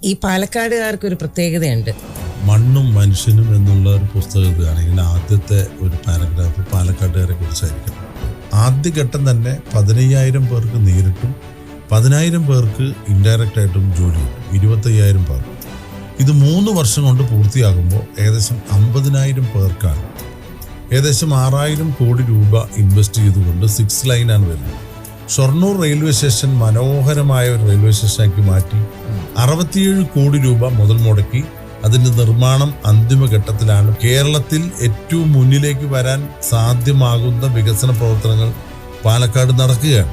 ഈ പാലക്കാടുകാർക്കൊരു പ്രത്യേകതയുണ്ട്. മണ്ണും മനുഷ്യനും എന്നുള്ള ഒരു പുസ്തകത്തിലാണെങ്കിൽ ആദ്യത്തെ ഒരു പാരഗ്രാഫ് പാലക്കാട്ടുകാരെ കുറിച്ചായിരിക്കും. ആദ്യഘട്ടം തന്നെ 15,000 പേർക്ക് നേരിട്ടും 10,000 പേർക്ക് ഇൻഡയറക്റ്റ് ആയിട്ടും ജോലി കിട്ടും. 25,000 പേർ. ഇത് 3 വർഷം കൊണ്ട് പൂർത്തിയാകുമ്പോൾ ഏകദേശം 50,000 പേർക്കാണ് ഏകദേശം 6,000 കോടി രൂപ ഇൻവെസ്റ്റ് ചെയ്തുകൊണ്ട് 6 ലൈനാണ് വരുന്നത്. ഷൊർണൂർ റെയിൽവേ സ്റ്റേഷൻ മനോഹരമായ ഒരു റെയിൽവേ സ്റ്റേഷനാക്കി മാറ്റി 67 കോടി രൂപ മുതൽ മുടക്കി അതിന്റെ നിർമ്മാണം അന്തിമഘട്ടത്തിലാണ്. കേരളത്തിൽ ഏറ്റവും മുന്നിലേക്ക് വരാൻ സാധ്യമാകുന്ന വികസന പ്രവർത്തനങ്ങൾ പാലക്കാട് നടക്കുകയാണ്.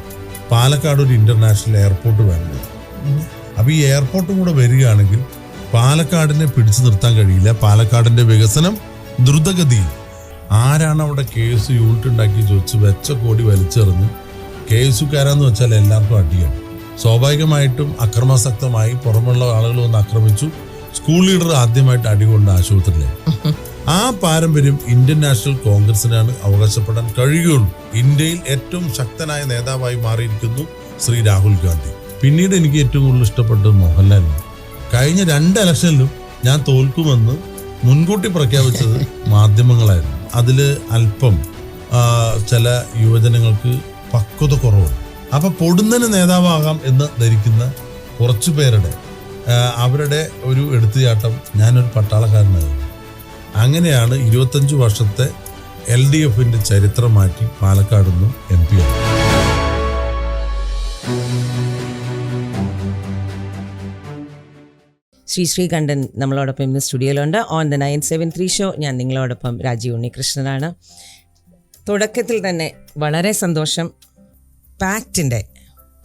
പാലക്കാട് ഒരു ഇന്റർനാഷണൽ എയർപോർട്ട് വേണ്ടത്. അപ്പോൾ ഈ എയർപോർട്ടും കൂടെ വരികയാണെങ്കിൽ പാലക്കാടിനെ പിടിച്ചു നിർത്താൻ കഴിയില്ല. പാലക്കാടിന്റെ വികസനം ദ്രുതഗതിയിൽ. ആരാണ് അവിടെ KS യൂണിറ്റ് ഉണ്ടാക്കി ചോദിച്ച് വെച്ച കോടി വലിച്ചെറിഞ്ഞ് KSകാരാന്ന് വെച്ചാൽ എല്ലാവർക്കും അടിയാണ്. സ്വാഭാവികമായിട്ടും അക്രമാസക്തമായി പുറമുള്ള ആളുകൾ വന്ന് ആക്രമിച്ചു. സ്കൂൾ ലീഡർ ആദ്യമായിട്ട് അടികൊണ്ട് ആശുപത്രിയിലായി. ആ പാരമ്പര്യം ഇന്ത്യൻ നാഷണൽ കോൺഗ്രസിനാണ് അവകാശപ്പെടാൻ കഴിയുകയുള്ളൂ. ഇന്ത്യയിൽ ഏറ്റവും ശക്തനായ നേതാവായി മാറിയിരിക്കുന്നു ശ്രീ രാഹുൽ ഗാന്ധി. പിന്നീട് എനിക്ക് ഏറ്റവും കൂടുതൽ ഇഷ്ടപ്പെട്ടത് മോഹൻലാലാണ്. കഴിഞ്ഞ 2 ഇലക്ഷനിലും ഞാൻ തോൽക്കുമെന്ന് മുൻകൂട്ടി പ്രഖ്യാപിച്ചത് മാധ്യമങ്ങളായിരുന്നു. അതിൽ അല്പം ചില യുവജനങ്ങൾക്ക് പക്വത കുറവുണ്ട്. അപ്പൊ പൊടുന്നതിന് നേതാവാകാം എന്ന് ധരിക്കുന്ന കുറച്ചു പേരുടെ അവരുടെ ഒരു എടുത്തുചാട്ടം ഞാനൊരു പട്ടാളക്കാരനായിരുന്നു. അങ്ങനെയാണ് 25 വർഷത്തെ LDFന്റെ ചരിത്രം മാറ്റി പാലക്കാട് നിന്നും MP ആണ്. ശ്രീകണ്ഠൻ നമ്മളോടൊപ്പം ഇന്ന് സ്റ്റുഡിയോയിലുണ്ട്. ഓൺ ദ 973 ഷോ ഞാൻ നിങ്ങളോടൊപ്പം രാജീവ് ഉണ്ണികൃഷ്ണനാണ്. തുടക്കത്തിൽ തന്നെ വളരെ സന്തോഷം, പാക്റ്റിന്റെ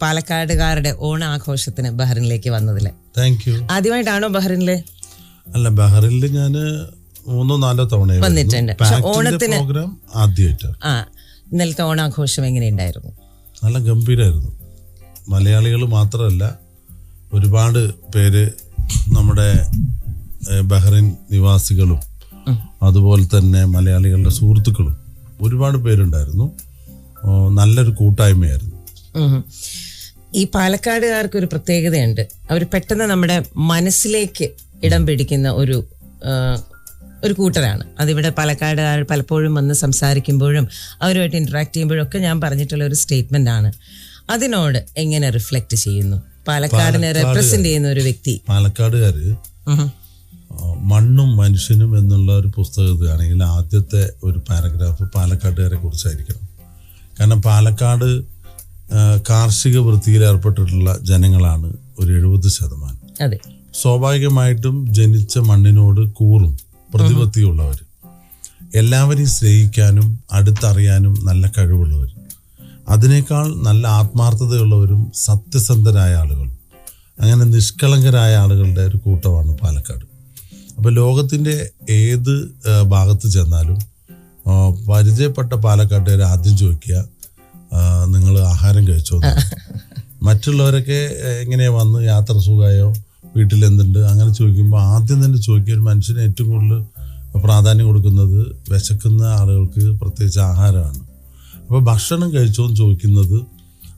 പാലക്കാടുകാരുടെ ഓണാഘോഷത്തിന് ബഹ്റിനിലേക്ക് വന്നതിൽ. Thank you. ആദ്യമായിട്ടാണോ ബഹ്റിനില്? അല്ല, ബഹ്റിനിൽ ഞാൻ 3-4 തവണ വന്നിട്ടുണ്ട്. ഓണത്തിന് ആദ്യമായിട്ട്. ഇന്നലത്തെ ഓണാഘോഷം എങ്ങനെയുണ്ടായിരുന്നു? നല്ല ഗംഭീരമായിരുന്നു. മലയാളികൾ മാത്രമല്ല, ഒരുപാട് പേര് നമ്മുടെ ബഹ്റിൻ നിവാസികളും അതുപോലെ തന്നെ മലയാളികളുടെ സുഹൃത്തുക്കളും ഒരുപാട് പേരുണ്ടായിരുന്നു. നല്ലൊരു കൂട്ടായ്മയായിരുന്നു. ഈ പാലക്കാടുകാർക്കൊരു പ്രത്യേകതയുണ്ട്. അവർ പെട്ടെന്ന് നമ്മുടെ മനസ്സിലേക്ക് ഇടം പിടിക്കുന്ന ഒരു കൂട്ടരാണ്. അതിവിടെ പാലക്കാടുകാർ പലപ്പോഴും വന്ന് സംസാരിക്കുമ്പോഴും അവരുമായിട്ട് ഇന്ററാക്ട് ചെയ്യുമ്പോഴും ഒക്കെ ഞാൻ പറഞ്ഞിട്ടുള്ള ഒരു സ്റ്റേറ്റ്മെന്റ് ആണ്. അതിനോട് എങ്ങനെ റിഫ്ലക്ട് ചെയ്യുന്നു പാലക്കാടിനെ റെപ്രസെന്റ് ചെയ്യുന്ന ഒരു വ്യക്തി? പാലക്കാടുകാര് മണ്ണും മനുഷ്യനും എന്നുള്ള ഒരു പുസ്തകത്തിലാണെങ്കിൽ ആദ്യത്തെ ഒരു പാരഗ്രാഫ് പാലക്കാട്ടുകാരെ കുറിച്ചായിരിക്കണം. കാരണം പാലക്കാട് കാർഷിക വൃത്തിയിൽ ഏർപ്പെട്ടിട്ടുള്ള ജനങ്ങളാണ് ഒരു 70%. സ്വാഭാവികമായിട്ടും ജനിച്ച മണ്ണിനോട് കൂറും പ്രതിപത്തിയുള്ളവർ, എല്ലാവരെയും സ്നേഹിക്കാനും അടുത്തറിയാനും നല്ല കഴിവുള്ളവർ, അതിനേക്കാൾ നല്ല ആത്മാർത്ഥതയുള്ളവരും സത്യസന്ധരായ ആളുകളും, അങ്ങനെ നിഷ്കളങ്കരായ ആളുകളുടെ ഒരു കൂട്ടമാണ് പാലക്കാട്. അപ്പോൾ ലോകത്തിൻ്റെ ഏത് ഭാഗത്ത് ചെന്നാലും പരിചയപ്പെട്ട പാലക്കാട്ടുകാർ ആദ്യം ചോദിക്കുക, നിങ്ങൾ ആഹാരം കഴിച്ചോ? മറ്റുള്ളവരൊക്കെ എങ്ങനെയാ വന്ന് യാത്ര സുഖമായോ, വീട്ടിൽ എന്തുണ്ട്, അങ്ങനെ ചോദിക്കുമ്പോൾ ആദ്യം തന്നെ ചോദിക്കുക ഒരു മനുഷ്യന് ഏറ്റവും കൂടുതൽ പ്രാധാന്യം കൊടുക്കുന്നത് വിശക്കുന്ന ആളുകൾക്ക് പ്രത്യേകിച്ച് ആഹാരമാണ്. അപ്പോൾ ഭക്ഷണം കഴിച്ചോന്ന് ചോദിക്കുന്നത്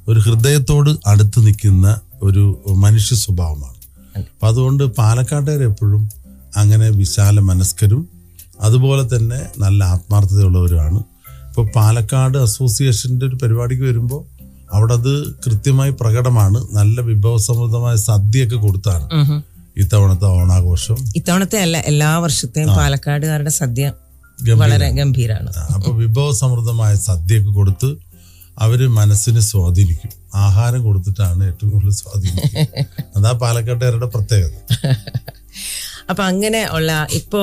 ഒരു ഹൃദയത്തോട് അടുത്ത് നിൽക്കുന്ന ഒരു മനുഷ്യ സ്വഭാവമാണ്. അപ്പം അതുകൊണ്ട് പാലക്കാട്ടുകാരെപ്പോഴും അങ്ങനെ വിശാല മനസ്കരും അതുപോലെ തന്നെ നല്ല ആത്മാർത്ഥതയുള്ളവരുമാണ്. ഇപ്പോൾ പാലക്കാട് അസോസിയേഷൻ്റെ ഒരു പരിപാടിക്ക് വരുമ്പോൾ അവിടെ അത് കൃത്യമായി പ്രകടമാണ്. നല്ല വിഭവസമൃദ്ധമായ സദ്യയൊക്കെ കൊടുത്താണ് ഇത്തവണത്തെ ഓണാഘോഷം. ഇത്തവണത്തെ അല്ല, എല്ലാ വർഷത്തെയും പാലക്കാടുകാരുടെ സദ്യ വളരെ ഗംഭീരാണ്. അപ്പൊ വിഭവസമൃദ്ധമായ സദ്യയൊക്കെ കൊടുത്ത് അവര് മനസ്സിനെ സ്വാധീനിക്കും. ആഹാരം കൊടുത്തിട്ടാണ് ഏറ്റവും കൂടുതൽ സ്വാധീനിക്കും. അതാ പാലക്കാട്ടുകാരുടെ പ്രത്യേകത. അപ്പൊ അങ്ങനെ ഉള്ള ഇപ്പോ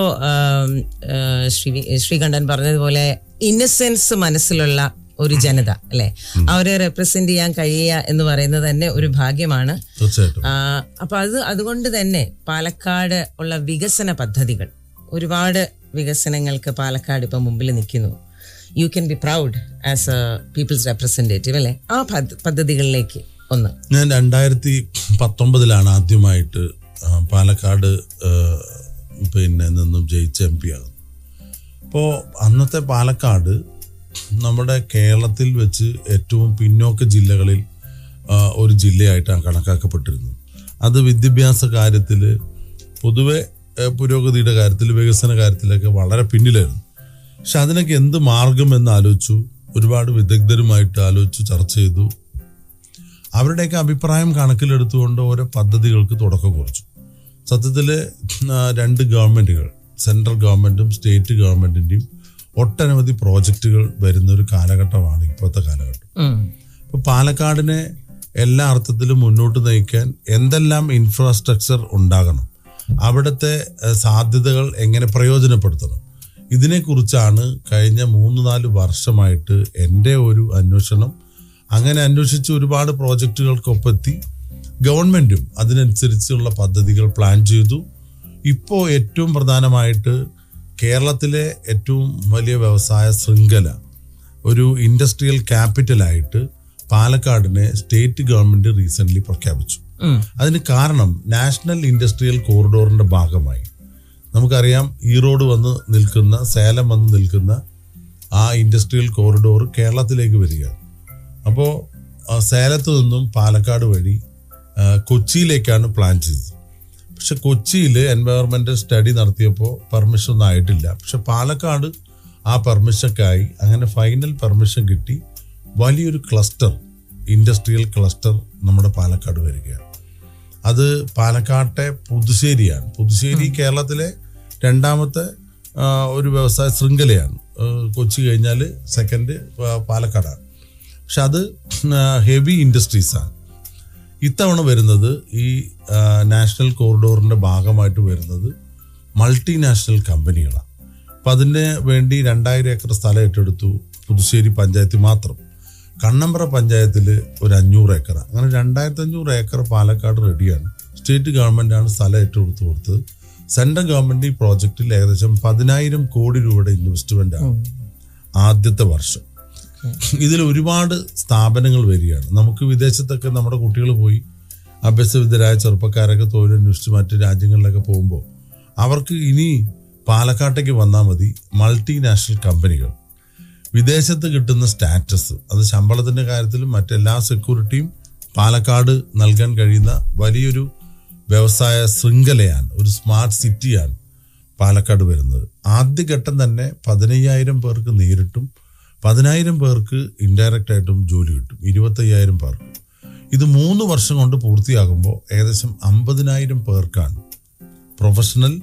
ശ്രീകണ്ഠൻ പറഞ്ഞതുപോലെ ഇന്നസെൻസ് മനസ്സിലുള്ള ഒരു ജനത അല്ലെ, അവരെ റെപ്രസെന്റ് ചെയ്യാൻ കഴിയുക എന്ന് പറയുന്നത് തന്നെ ഒരു ഭാഗ്യമാണ്. അപ്പൊ അതുകൊണ്ട് തന്നെ പാലക്കാട് ഉള്ള വികസന പദ്ധതികൾ, ഒരുപാട് വികസനങ്ങൾക്ക് പാലക്കാട് ഇപ്പൊ മുമ്പിൽ നിൽക്കുന്നു. You can be proud as a people's representative അല്ലെ. ആ പദ്ധതികളിലേക്ക് ഒന്ന്, ഞാൻ 2019 ആദ്യമായിട്ട് പാലക്കാട് നിന്നും ജയിച്ച MP ആകുന്നു. അപ്പോൾ അന്നത്തെ പാലക്കാട് നമ്മുടെ കേരളത്തിൽ വെച്ച് ഏറ്റവും പിന്നോക്ക ജില്ലകളിൽ ഒരു ജില്ലയായിട്ടാണ് കണക്കാക്കപ്പെട്ടിരുന്നത്. അത് വിദ്യാഭ്യാസ കാര്യത്തിൽ, പൊതുവെ പുരോഗതിയുടെ കാര്യത്തിൽ, വികസന കാര്യത്തിലൊക്കെ വളരെ പിന്നിലായിരുന്നു. പക്ഷെ അതിനൊക്കെ എന്ത് മാർഗം എന്ന് ആലോചിച്ചു, ഒരുപാട് വിദഗ്ധരുമായിട്ട് ആലോചിച്ചു, ചർച്ച ചെയ്തു. അവരുടെയൊക്കെ അഭിപ്രായം കണക്കിലെടുത്തുകൊണ്ട് ഓരോ പദ്ധതികൾക്ക് തുടക്കം കുറിച്ചു. സത്യത്തിൽ 2 ഗവൺമെൻറ്റുകൾ, സെൻട്രൽ ഗവൺമെൻറ്റും സ്റ്റേറ്റ് ഗവൺമെൻറ്റിൻ്റെയും ഒട്ടനവധി പ്രോജക്റ്റുകൾ വരുന്ന ഒരു കാലഘട്ടമാണ് ഇപ്പോഴത്തെ കാലഘട്ടം. ഇപ്പോൾ പാലക്കാടിനെ എല്ലാ അർത്ഥത്തിലും മുന്നോട്ട് നയിക്കാൻ എന്തെല്ലാം ഇൻഫ്രാസ്ട്രക്ചർ ഉണ്ടാകണം, അവിടുത്തെ സാധ്യതകൾ എങ്ങനെ പ്രയോജനപ്പെടുത്തണം, ഇതിനെക്കുറിച്ചാണ് കഴിഞ്ഞ 3-4 വർഷമായിട്ട് എൻ്റെ ഒരു അന്വേഷണം. അങ്ങനെ അന്വേഷിച്ച് ഒരുപാട് പ്രോജക്റ്റുകൾക്കൊപ്പെത്തി ഗവൺമെൻറ്റും അതിനനുസരിച്ചുള്ള പദ്ധതികൾ പ്ലാൻ ചെയ്തു. ഇപ്പോൾ ഏറ്റവും പ്രധാനമായിട്ട് കേരളത്തിലെ ഏറ്റവും വലിയ വ്യവസായ ശൃംഖല, ഒരു ഇൻഡസ്ട്രിയൽ ക്യാപിറ്റലായിട്ട് പാലക്കാടിനെ സ്റ്റേറ്റ് ഗവൺമെൻറ് റീസെൻ്റ്ലി പ്രഖ്യാപിച്ചു. അതിന് കാരണം നാഷണൽ ഇൻഡസ്ട്രിയൽ കോറിഡോറിൻ്റെ ഭാഗമായി നമുക്കറിയാം, ഈറോഡ് വന്ന് നിൽക്കുന്ന, സേലം വന്ന് നിൽക്കുന്ന ആ ഇൻഡസ്ട്രിയൽ കോറിഡോർ കേരളത്തിലേക്ക് വരികയാണ്. അപ്പോൾ സേലത്ത് നിന്നും പാലക്കാട് വഴി കൊച്ചിയിലേക്കാണ് പ്ലാൻ ചെയ്തത്. പക്ഷെ കൊച്ചിയിൽ എൻവയോൺമെൻ്റൽ സ്റ്റഡി നടത്തിയപ്പോൾ പെർമിഷൻ ഒന്നും ആയിട്ടില്ല. പക്ഷെ പാലക്കാട് ആ പെർമിഷനൊക്കെയായി. അങ്ങനെ ഫൈനൽ പെർമിഷൻ കിട്ടി. വലിയൊരു ക്ലസ്റ്റർ, ഇൻഡസ്ട്രിയൽ ക്ലസ്റ്റർ നമ്മുടെ പാലക്കാട് വരികയാണ്. അത് പാലക്കാട്ടെ പുതുശ്ശേരിയാണ്. പുതുശ്ശേരി കേരളത്തിലെ 2ാമത്തെ ഒരു വ്യവസായ ശൃംഖലയാണ്. കൊച്ചി കഴിഞ്ഞാൽ സെക്കൻഡ് പാലക്കാടാണ്. പക്ഷെ അത് ഹെവി ഇൻഡസ്ട്രീസാണ്. ഇത്തവണ വരുന്നത് ഈ നാഷണൽ കോറിഡോറിൻ്റെ ഭാഗമായിട്ട് വരുന്നത് മൾട്ടിനാഷണൽ കമ്പനികളാണ്. അപ്പം അതിന് വേണ്ടി 2000 ഏക്കർ സ്ഥലം ഏറ്റെടുത്തു പുതുശ്ശേരി പഞ്ചായത്തിൽ മാത്രം. കണ്ണമ്പ്ര പഞ്ചായത്തിൽ ഒരു 500 ഏക്കർ. അങ്ങനെ 2500 ഏക്കർ പാലക്കാട് റെഡിയാണ്. സ്റ്റേറ്റ് ഗവൺമെൻറ്റാണ് സ്ഥലം ഏറ്റെടുത്ത് കൊടുത്തത്. സെൻട്രൽ ഗവൺമെൻറ് ഈ പ്രോജക്റ്റിൽ ഏകദേശം 10,000 കോടി രൂപയുടെ ഇൻവെസ്റ്റ്മെൻറ്റാണ് ആദ്യത്തെ വർഷം. ഇതിൽ ഒരുപാട് സ്ഥാപനങ്ങൾ വരികയാണ്. നമുക്ക് വിദേശത്തൊക്കെ നമ്മുടെ കുട്ടികൾ പോയി, അഭ്യസ്തവിദ്യരായ ചെറുപ്പക്കാരൊക്കെ തൊഴിലന്വേഷിച്ച് മറ്റ് രാജ്യങ്ങളിലൊക്കെ പോകുമ്പോൾ അവർക്ക് ഇനി പാലക്കാട്ടേക്ക് വന്നാൽ മതി. മൾട്ടിനാഷണൽ കമ്പനികൾ, വിദേശത്ത് കിട്ടുന്ന സ്റ്റാറ്റസ്, അത് ശമ്പളത്തിൻ്റെ കാര്യത്തിലും മറ്റെല്ലാ സെക്യൂരിറ്റിയും പാലക്കാട് നൽകാൻ കഴിയുന്ന വലിയൊരു വ്യവസായ ശൃംഖലയാണ്, ഒരു സ്മാർട്ട് സിറ്റിയാണ് പാലക്കാട് വരുന്നത്. ആദ്യഘട്ടം തന്നെ 15,000 പേർക്ക് നേരിട്ടും 10,000 പേർക്ക് ഇൻഡയറക്റ്റ് ആയിട്ടും ജോലി കിട്ടും. 25,000 പേർക്ക്. ഇത് 3 വർഷം കൊണ്ട് പൂർത്തിയാകുമ്പോൾ ഏകദേശം 50,000 പേർക്കാണ്, പ്രൊഫഷണൽ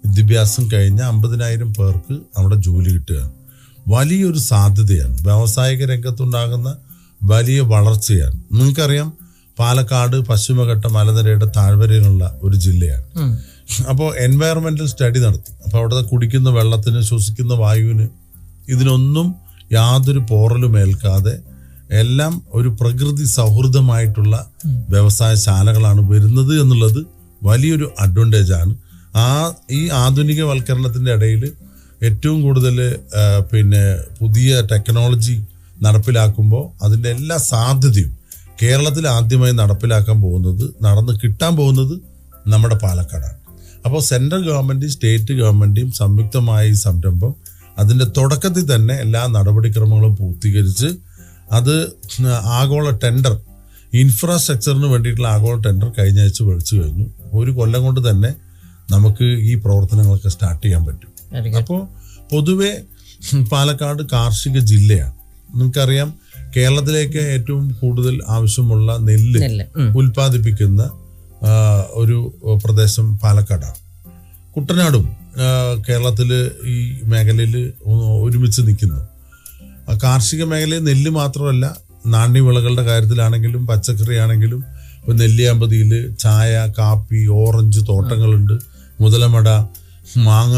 വിദ്യാഭ്യാസം കഴിഞ്ഞ 50,000 പേർക്ക് അവിടെ ജോലി കിട്ടുകയാണ്. വലിയൊരു സാധ്യതയാണ്. വ്യാവസായിക രംഗത്തുണ്ടാകുന്ന വലിയ വളർച്ചയാണ്. നിങ്ങൾക്കറിയാം, പാലക്കാട് പശ്ചിമഘട്ട മലനിരയുടെ താഴ്വരയിലുള്ള ഒരു ജില്ലയാണ്. അപ്പോൾ എൻവയറമെൻ്റൽ സ്റ്റഡി നടത്തി. അപ്പോൾ അവിടെ കുടിക്കുന്ന വെള്ളത്തിന്, ശ്വസിക്കുന്ന വായുവിന്, ഇതിനൊന്നും യാതൊരു പോറലും ഏൽക്കാതെ എല്ലാം ഒരു പ്രകൃതി സൗഹൃദമായിട്ടുള്ള വ്യവസായശാലകളാണ് വരുന്നത് എന്നുള്ളത് വലിയൊരു അഡ്വാൻറ്റേജാണ്. ഈ ആധുനികവൽക്കരണത്തിൻ്റെ ഇടയിൽ ഏറ്റവും കൂടുതൽ പുതിയ ടെക്നോളജി നടപ്പിലാക്കുമ്പോൾ അതിൻ്റെ എല്ലാ സാധ്യതയും കേരളത്തിൽ ആദ്യമായി നടന്ന് കിട്ടാൻ പോകുന്നത് നമ്മുടെ പാലക്കാടാണ്. അപ്പോൾ സെൻട്രൽ ഗവൺമെൻറ് സ്റ്റേറ്റ് ഗവൺമെൻറ്റും സംയുക്തമായ ഈ സംരംഭം അതിൻ്റെ തുടക്കത്തിൽ തന്നെ എല്ലാ നടപടിക്രമങ്ങളും പൂർത്തീകരിച്ച് അത് ആഗോള ടെൻഡർ, ഇൻഫ്രാസ്ട്രക്ചറിന് വേണ്ടിയിട്ടുള്ള ആഗോള ടെൻഡർ കഴിഞ്ഞ ആഴ്ച വിളിച്ചു കഴിഞ്ഞു. 1 കൊല്ലം കൊണ്ട് തന്നെ നമുക്ക് ഈ പ്രവർത്തനങ്ങളൊക്കെ സ്റ്റാർട്ട് ചെയ്യാൻ പറ്റും. അപ്പോൾ പൊതുവെ പാലക്കാട് കാർഷിക ജില്ലയാണ്. നിങ്ങൾക്കറിയാം, കേരളത്തിലേക്ക് ഏറ്റവും കൂടുതൽ ആവശ്യമുള്ള നെല്ല് ഉൽപ്പാദിപ്പിക്കുന്ന ഒരു പ്രദേശം പാലക്കാടാണ്. കുട്ടനാടും കേരളത്തിൽ ഈ മേഖലയിൽ ഒരുമിച്ച് നിൽക്കുന്നു. കാർഷിക മേഖലയിൽ നെല്ല് മാത്രമല്ല, നാണ്യവിളകളുടെ കാര്യത്തിലാണെങ്കിലും പച്ചക്കറി ആണെങ്കിലും ഇപ്പോൾ നെല്ലിയാമ്പതിയിൽ ചായ, കാപ്പി, ഓറഞ്ച് തോട്ടങ്ങളുണ്ട്. മുതലമട, മാങ്ങ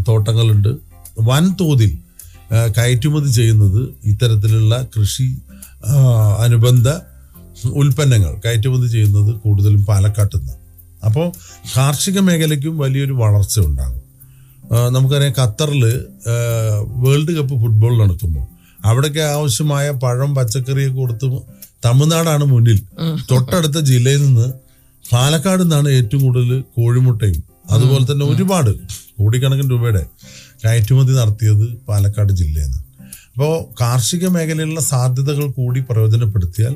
തോട്ടങ്ങളുണ്ട്. വൻതോതിൽ കയറ്റുമതി ചെയ്യുന്നത് ഇത്തരത്തിലുള്ള കൃഷി അനുബന്ധ ഉൽപ്പന്നങ്ങൾ കയറ്റുമതി ചെയ്യുന്നത് കൂടുതലും പാലക്കാട്ട് നിന്ന്. അപ്പോൾ കാർഷിക മേഖലയ്ക്കും വലിയൊരു വളർച്ച ഉണ്ടാകും. നമുക്കറിയാം, ഖത്തറിൽ വേൾഡ് കപ്പ് ഫുട്ബോൾ നടക്കുമ്പോൾ അവിടേക്ക് ആവശ്യമായ പഴം, പച്ചക്കറിയൊക്കെ കൊടുത്ത് തമിഴ്നാടാണ് മുന്നിൽ. തൊട്ടടുത്ത ജില്ലയിൽ നിന്ന് പാലക്കാട് നിന്നാണ് ഏറ്റവും കൂടുതൽ കോഴിമുട്ടയും അതുപോലെ തന്നെ ഒരുപാട് കോടിക്കണക്കിന് രൂപയുടെ കയറ്റുമതി നടത്തിയത് പാലക്കാട് ജില്ലയിൽ നിന്ന്. അപ്പോൾ കാർഷിക മേഖലയിലുള്ള സാധ്യതകൾ കൂടി പ്രയോജനപ്പെടുത്തിയാൽ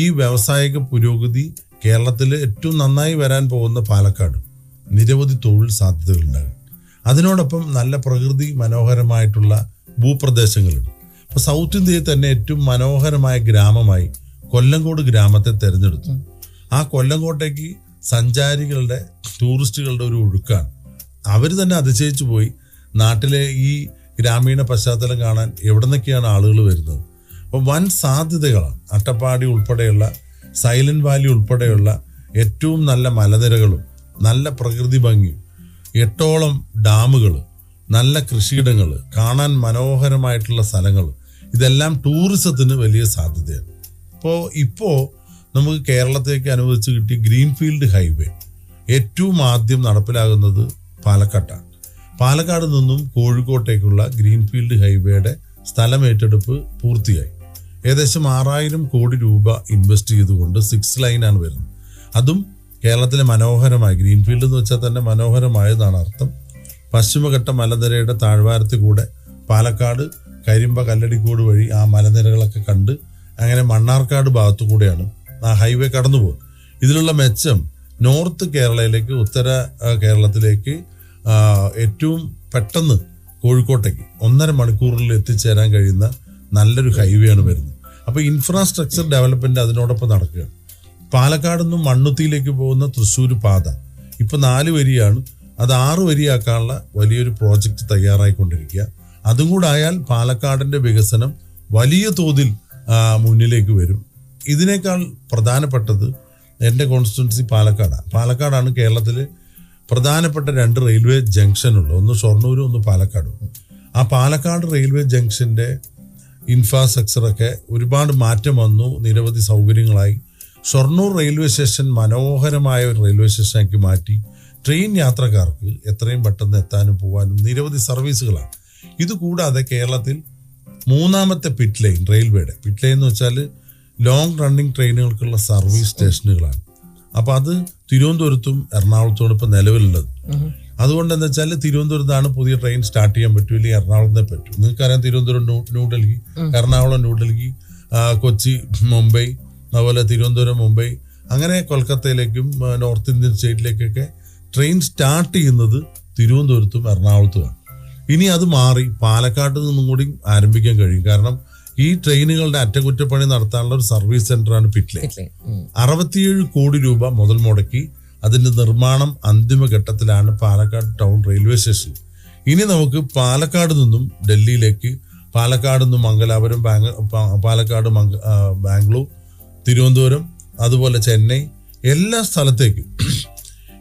ഈ വ്യാവസായിക പുരോഗതി കേരളത്തിൽ ഏറ്റവും നന്നായി വരാൻ പോകുന്ന പാലക്കാട് നിരവധി തൊഴിൽ സാധ്യതകളുണ്ടാകും. അതിനോടൊപ്പം നല്ല പ്രകൃതി മനോഹരമായിട്ടുള്ള ഭൂപ്രദേശങ്ങളുണ്ട്. ഇപ്പോൾ സൗത്ത് ഇന്ത്യയിൽ തന്നെ ഏറ്റവും മനോഹരമായ ഗ്രാമമായി കൊല്ലങ്കോട് ഗ്രാമത്തെ തിരഞ്ഞെടുത്തു. ആ കൊല്ലങ്കോട്ടേക്ക് സഞ്ചാരികളുടെ ടൂറിസ്റ്റുകളുടെ ഒരു ഒഴുക്കാണ്. അവർ തന്നെ അതിശയിച്ചു പോയി. നാട്ടിലെ ഈ ഗ്രാമീണ പശ്ചാത്തലം കാണാൻ എവിടെ നിന്നൊക്കെയാണ് ആളുകൾ വരുന്നത്. അപ്പോൾ വൻ സാധ്യതകളാണ്. അട്ടപ്പാടി ഉൾപ്പെടെയുള്ള സൈലന്റ് വാലി ഉൾപ്പെടെയുള്ള ഏറ്റവും നല്ല മലനിരകളും നല്ല പ്രകൃതി ഭംഗിയും 8ഓളം ഡാമുകൾ, നല്ല കൃഷിയിടങ്ങൾ, കാണാൻ മനോഹരമായിട്ടുള്ള സ്ഥലങ്ങൾ, ഇതെല്ലാം ടൂറിസത്തിന് വലിയ സാധ്യതയാണ്. ഇപ്പോൾ നമുക്ക് കേരളത്തേക്ക് അനുവദിച്ച് കിട്ടിയ ഗ്രീൻഫീൽഡ് ഹൈവേ ഏറ്റവും ആദ്യം നടപ്പിലാകുന്നത് പാലക്കാട്ടാണ്. പാലക്കാട് നിന്നും കോഴിക്കോട്ടേക്കുള്ള ഗ്രീൻഫീൽഡ് ഹൈവേയുടെ സ്ഥലമേറ്റെടുപ്പ് പൂർത്തിയായി. ഏകദേശം 6000 കോടി രൂപ ഇൻവെസ്റ്റ് ചെയ്തുകൊണ്ട് 6 ലൈനാണ് വരുന്നത്. അതും കേരളത്തിലെ മനോഹരമായ, ഗ്രീൻഫീൽഡ് എന്ന് വെച്ചാൽ തന്നെ മനോഹരമായതാണ് അർത്ഥം. പശ്ചിമഘട്ട മലനിരയുടെ താഴ്വാരത്തിൽ കൂടെ പാലക്കാട് കരിമ്പ കല്ലടിക്കോട് വഴി ആ മലനിരകളൊക്കെ കണ്ട് അങ്ങനെ മണ്ണാർക്കാട് ഭാഗത്തു കൂടെയാണ് ആ ഹൈവേ കടന്നു പോകുന്നത്. ഇതിലുള്ള മെച്ചം നോർത്ത് കേരളയിലേക്ക്, ഉത്തര കേരളത്തിലേക്ക് ഏറ്റവും പെട്ടെന്ന് കോഴിക്കോട്ടേക്ക് 1.5 മണിക്കൂറിൽ എത്തിച്ചേരാൻ കഴിയുന്ന നല്ലൊരു ഹൈവേ ആണ് വരുന്നത്. അപ്പോൾ ഇൻഫ്രാസ്ട്രക്ചർ ഡെവലപ്മെന്റ് അതിനോടൊപ്പം നടക്കുകയാണ്. പാലക്കാട് നിന്നും മണ്ണുത്തിയിലേക്ക് പോകുന്ന തൃശ്ശൂർ പാത ഇപ്പൊ 4 വരിയാണ്. അത് 6 വരിയാക്കാനുള്ള വലിയൊരു പ്രോജക്റ്റ് തയ്യാറായിക്കൊണ്ടിരിക്കുക. അതും കൂടെ ആയാൽ പാലക്കാടിന്റെ വികസനം വലിയ തോതിൽ മുന്നിലേക്ക് വരും. ഇതിനേക്കാൾ പ്രധാനപ്പെട്ടത് എൻ്റെ കോൺസ്റ്റിറ്റ്യുവൻസി പാലക്കാടാണ് കേരളത്തിൽ പ്രധാനപ്പെട്ട 2 റെയിൽവേ ജംഗ്ഷനുള്ളത്. ഒന്ന് ഷൊർണൂരും ഒന്ന് പാലക്കാടും. ആ പാലക്കാട് റെയിൽവേ ജംഗ്ഷന്റെ ഇൻഫ്രാസ്ട്രക്ചറൊക്കെ ഒരുപാട് മാറ്റം വന്നു, നിരവധി സൗകര്യങ്ങളായി. ഷൊർണൂർ റെയിൽവേ സ്റ്റേഷൻ മനോഹരമായ ഒരു റെയിൽവേ സ്റ്റേഷനാക്കി മാറ്റി ട്രെയിൻ യാത്രക്കാർക്ക് എത്രയും പെട്ടെന്ന് എത്താനും പോകാനും നിരവധി സർവീസുകളാണ്. ഇതുകൂടാതെ കേരളത്തിൽ 3ാമത്തെ പിറ്റ് ലൈൻ, റെയിൽവേയുടെ പിറ്റ് ലൈൻ എന്ന് വെച്ചാൽ ലോങ് റണ്ണിങ് ട്രെയിനുകൾക്കുള്ള സർവീസ് സ്റ്റേഷനുകളാണ്. അപ്പോൾ അത് തിരുവനന്തപുരത്തും എറണാകുളത്തുമാണ് ഇപ്പോൾ നിലവിലുള്ളത്. അതുകൊണ്ട് എന്താ വെച്ചാൽ തിരുവനന്തപുരത്താണ് പുതിയ ട്രെയിൻ സ്റ്റാർട്ട് ചെയ്യാൻ പറ്റൂ, ഇല്ലെങ്കിൽ എറണാകുളത്തെ പറ്റൂ. നിങ്ങൾക്കറിയാം, തിരുവനന്തപുരം ന്യൂഡൽഹി, എറണാകുളം ന്യൂഡൽഹി, കൊച്ചി മുംബൈ, അതുപോലെ തിരുവനന്തപുരം മുംബൈ, അങ്ങനെ കൊൽക്കത്തയിലേക്കും നോർത്ത് ഇന്ത്യൻ സ്റ്റേറ്റിലേക്കൊക്കെ ട്രെയിൻ സ്റ്റാർട്ട് ചെയ്യുന്നത് തിരുവനന്തപുരത്തും എറണാകുളത്തുമാണ്. ഇനി അത് മാറി പാലക്കാട്ട് നിന്നും കൂടി ആരംഭിക്കാൻ കഴിയും. കാരണം ഈ ട്രെയിനുകളുടെ അറ്റകുറ്റപ്പണി നടത്താനുള്ള ഒരു സർവീസ് സെന്ററാണ് പിറ്റ് ലൈൻ. 67 കോടി രൂപ മുതൽ മുടക്കി അതിന്റെ നിർമ്മാണം അന്തിമഘട്ടത്തിലാണ് പാലക്കാട് ടൗൺ റെയിൽവേ സ്റ്റേഷൻ. ഇനി നമുക്ക് പാലക്കാട് നിന്നും ഡൽഹിയിലേക്ക്, പാലക്കാട് നിന്നും മംഗലാപുരം, പാലക്കാട് ബാംഗ്ലൂർ, തിരുവനന്തപുരം, അതുപോലെ ചെന്നൈ, എല്ലാ സ്ഥലത്തേക്കും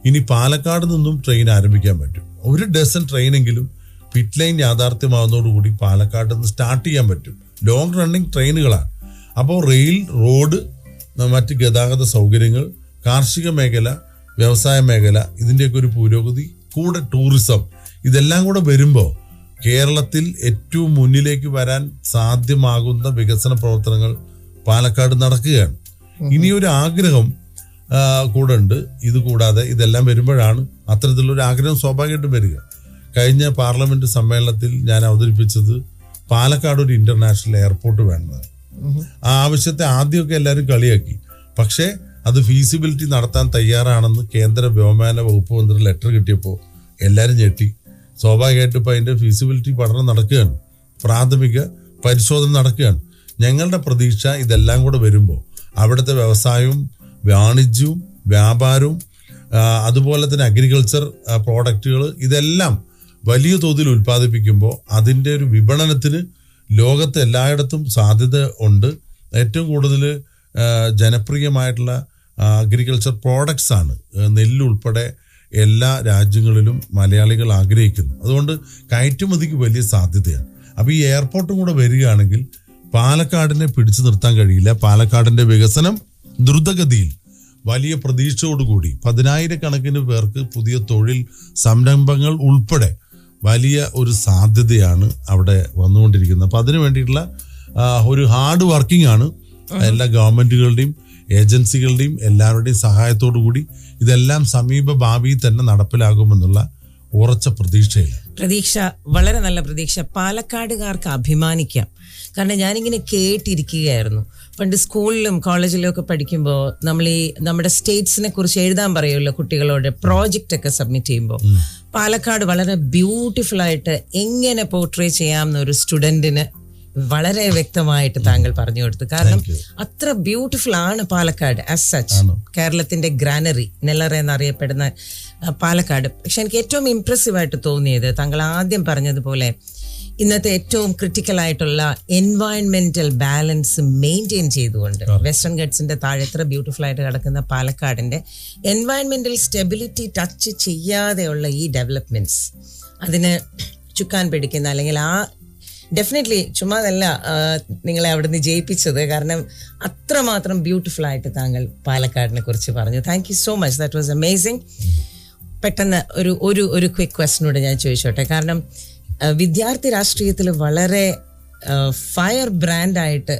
ഇനി പാലക്കാട് നിന്നും ട്രെയിൻ ആരംഭിക്കാൻ പറ്റും. 1 ഡസൻ ട്രെയിനെങ്കിലും പിറ്റ് ലൈൻ യാഥാർത്ഥ്യമാകുന്നതോടുകൂടി പാലക്കാട് നിന്ന് സ്റ്റാർട്ട് ചെയ്യാൻ പറ്റും. ലോങ് റണ്ണിങ് ട്രെയിനുകളാണ്. അപ്പോൾ റെയിൽ, റോഡ്, മറ്റ് ഗതാഗത സൗകര്യങ്ങൾ, കാർഷിക മേഖല, വ്യവസായ മേഖല, ഇതിൻ്റെയൊക്കെ ഒരു പുരോഗതി, കൂടെ ടൂറിസം, ഇതെല്ലാം കൂടെ വരുമ്പോൾ കേരളത്തിൽ ഏറ്റവും മുന്നിലേക്ക് വരാൻ സാധ്യമാകുന്ന വികസന പ്രവർത്തനങ്ങൾ പാലക്കാട് നടക്കുകയാണ്. ഇനിയൊരു ആഗ്രഹം കൂടെ ഉണ്ട്. ഇത് കൂടാതെ ഇതെല്ലാം വരുമ്പോഴാണ് അത്തരത്തിലുള്ളൊരു ആഗ്രഹം സ്വാഭാവികമായിട്ടും വരിക. കഴിഞ്ഞ പാർലമെന്റ് സമ്മേളനത്തിൽ ഞാൻ അവതരിപ്പിച്ചത് പാലക്കാട് ഒരു ഇന്റർനാഷണൽ എയർപോർട്ട് വേണമെന്നാണ്. ആ ആവശ്യത്തെ ആദ്യമൊക്കെ എല്ലാവരും കളിയാക്കി. പക്ഷേ അത് ഫീസിബിലിറ്റി നടത്താൻ തയ്യാറാണെന്ന് കേന്ദ്ര വ്യോമയാന വകുപ്പ് മന്ത്രി ലെറ്റർ കിട്ടിയപ്പോൾ എല്ലാവരും ഞെട്ടി. സ്വാഭാവികമായിട്ടും ഇപ്പം അതിൻ്റെ ഫീസിബിലിറ്റി പഠനം നടക്കുകയാണ്, പ്രാഥമിക പരിശോധന നടക്കുകയാണ്. ഞങ്ങളുടെ പ്രതീക്ഷ ഇതെല്ലാം കൂടെ വരുമ്പോൾ അവിടുത്തെ വ്യവസായവും വാണിജ്യവും വ്യാപാരവും അതുപോലെ തന്നെ അഗ്രികൾച്ചർ പ്രോഡക്റ്റുകൾ, ഇതെല്ലാം വലിയ തോതിൽ ഉൽപ്പാദിപ്പിക്കുമ്പോൾ അതിൻ്റെ ഒരു വിപണനത്തിന് ലോകത്ത് എല്ലായിടത്തും സാധ്യത ഉണ്ട്. ഏറ്റവും കൂടുതൽ ജനപ്രിയമായിട്ടുള്ള അഗ്രികൾച്ചർ പ്രോഡക്ട്സ് ആണ് നെല്ലുൾപ്പെടെ എല്ലാ രാജ്യങ്ങളിലും മലയാളികൾ ആഗ്രഹിക്കുന്നു. അതുകൊണ്ട് കയറ്റുമതിക്ക് വലിയ സാധ്യതയാണ്. അപ്പോൾ ഈ എയർപോർട്ടും കൂടെ വരികയാണെങ്കിൽ പാലക്കാടിനെ പിടിച്ചു നിർത്താൻ കഴിയില്ല. പാലക്കാടിൻ്റെ വികസനം ദ്രുതഗതിയിൽ വലിയ പ്രതീക്ഷയോടുകൂടി 10,000 പേർക്ക് പുതിയ തൊഴിൽ സംരംഭങ്ങൾ ഉൾപ്പെടെ വലിയ ഒരു സാധ്യതയാണ് അവിടെ വന്നുകൊണ്ടിരിക്കുന്നത്. അപ്പം അതിനു വേണ്ടിയിട്ടുള്ള ഒരു ഹാർഡ് വർക്കിംഗ് ആണ് എല്ലാ ഗവൺമെന്റുകളുടെയും ഏജൻസികളുടെയും എല്ലാവരുടെയും സഹായത്തോടു കൂടി ഇതെല്ലാം സമീപ ഭാവിയിൽ തന്നെ നടപ്പിലാകുമെന്നുള്ള ഉറച്ച പ്രതീക്ഷയിലാണ്. പ്രതീക്ഷ, വളരെ നല്ല പ്രതീക്ഷ. പാലക്കാടുകാർക്ക് അഭിമാനിക്കാം. കാരണം ഞാനിങ്ങനെ കേട്ടിരിക്കുകയായിരുന്നു. പണ്ട് സ്കൂളിലും കോളേജിലും ഒക്കെ പഠിക്കുമ്പോൾ നമ്മൾ ഈ നമ്മുടെ സ്റ്റേറ്റ്സിനെ കുറിച്ച് എഴുതാൻ പറയുമല്ലോ കുട്ടികളോട്, പ്രോജക്റ്റ് ഒക്കെ സബ്മിറ്റ് ചെയ്യുമ്പോൾ പാലക്കാട് വളരെ ബ്യൂട്ടിഫുൾ ആയിട്ട് എങ്ങനെ പോർട്രേ ചെയ്യാം എന്നൊരു സ്റ്റുഡന്റിന് വളരെ വ്യക്തമായിട്ട് താങ്കൾ പറഞ്ഞു കൊടുത്തു. കാരണം അത്ര ബ്യൂട്ടിഫുൾ ആണ് പാലക്കാട് ആസ് സച്ച്. കേരളത്തിന്റെ ഗ്രാനറി, നെല്ലറ എന്നറിയപ്പെടുന്ന പാലക്കാട്. പക്ഷെ എനിക്ക് ഏറ്റവും ഇംപ്രസീവ് ആയിട്ട് തോന്നിയത് താങ്കൾ ആദ്യം പറഞ്ഞതുപോലെ ഇന്നത്തെ ഏറ്റവും ക്രിട്ടിക്കൽ ആയിട്ടുള്ള എൻവയൺമെന്റൽ ബാലൻസ് മെയിൻറ്റെയിൻ ചെയ്തുകൊണ്ട് വെസ്റ്റേൺ ഗട്ട്സിന്റെ താഴെ എത്ര ബ്യൂട്ടിഫുൾ ആയിട്ട് കിടക്കുന്ന പാലക്കാടിന്റെ എൻവയൺമെന്റൽ സ്റ്റെബിലിറ്റി ടച്ച് ചെയ്യാതെയുള്ള ഈ ഡെവലപ്മെന്റ്സ്, അതിന് ചുക്കാൻ പിടിക്കുന്ന, അല്ലെങ്കിൽ ആ ഡെഫിനറ്റ്ലി ചുമ്മാതല്ല നിങ്ങളെ അവിടുന്ന് ജയിപ്പിച്ചത്. കാരണം അത്രമാത്രം ബ്യൂട്ടിഫുൾ ആയിട്ട് താങ്കൾ പാലക്കാടിനെ കുറിച്ച് പറഞ്ഞു. Thank you so much, that was amazing. പെട്ടെന്ന് ഒരു ക്വിക്ക് ക്വസ്റ്റനോട് ഞാൻ ചോദിച്ചോട്ടെ. കാരണം വിദ്യാർത്ഥി രാഷ്ട്രീയത്തിൽ വളരെ ഫയർ ബ്രാൻഡായിട്ട്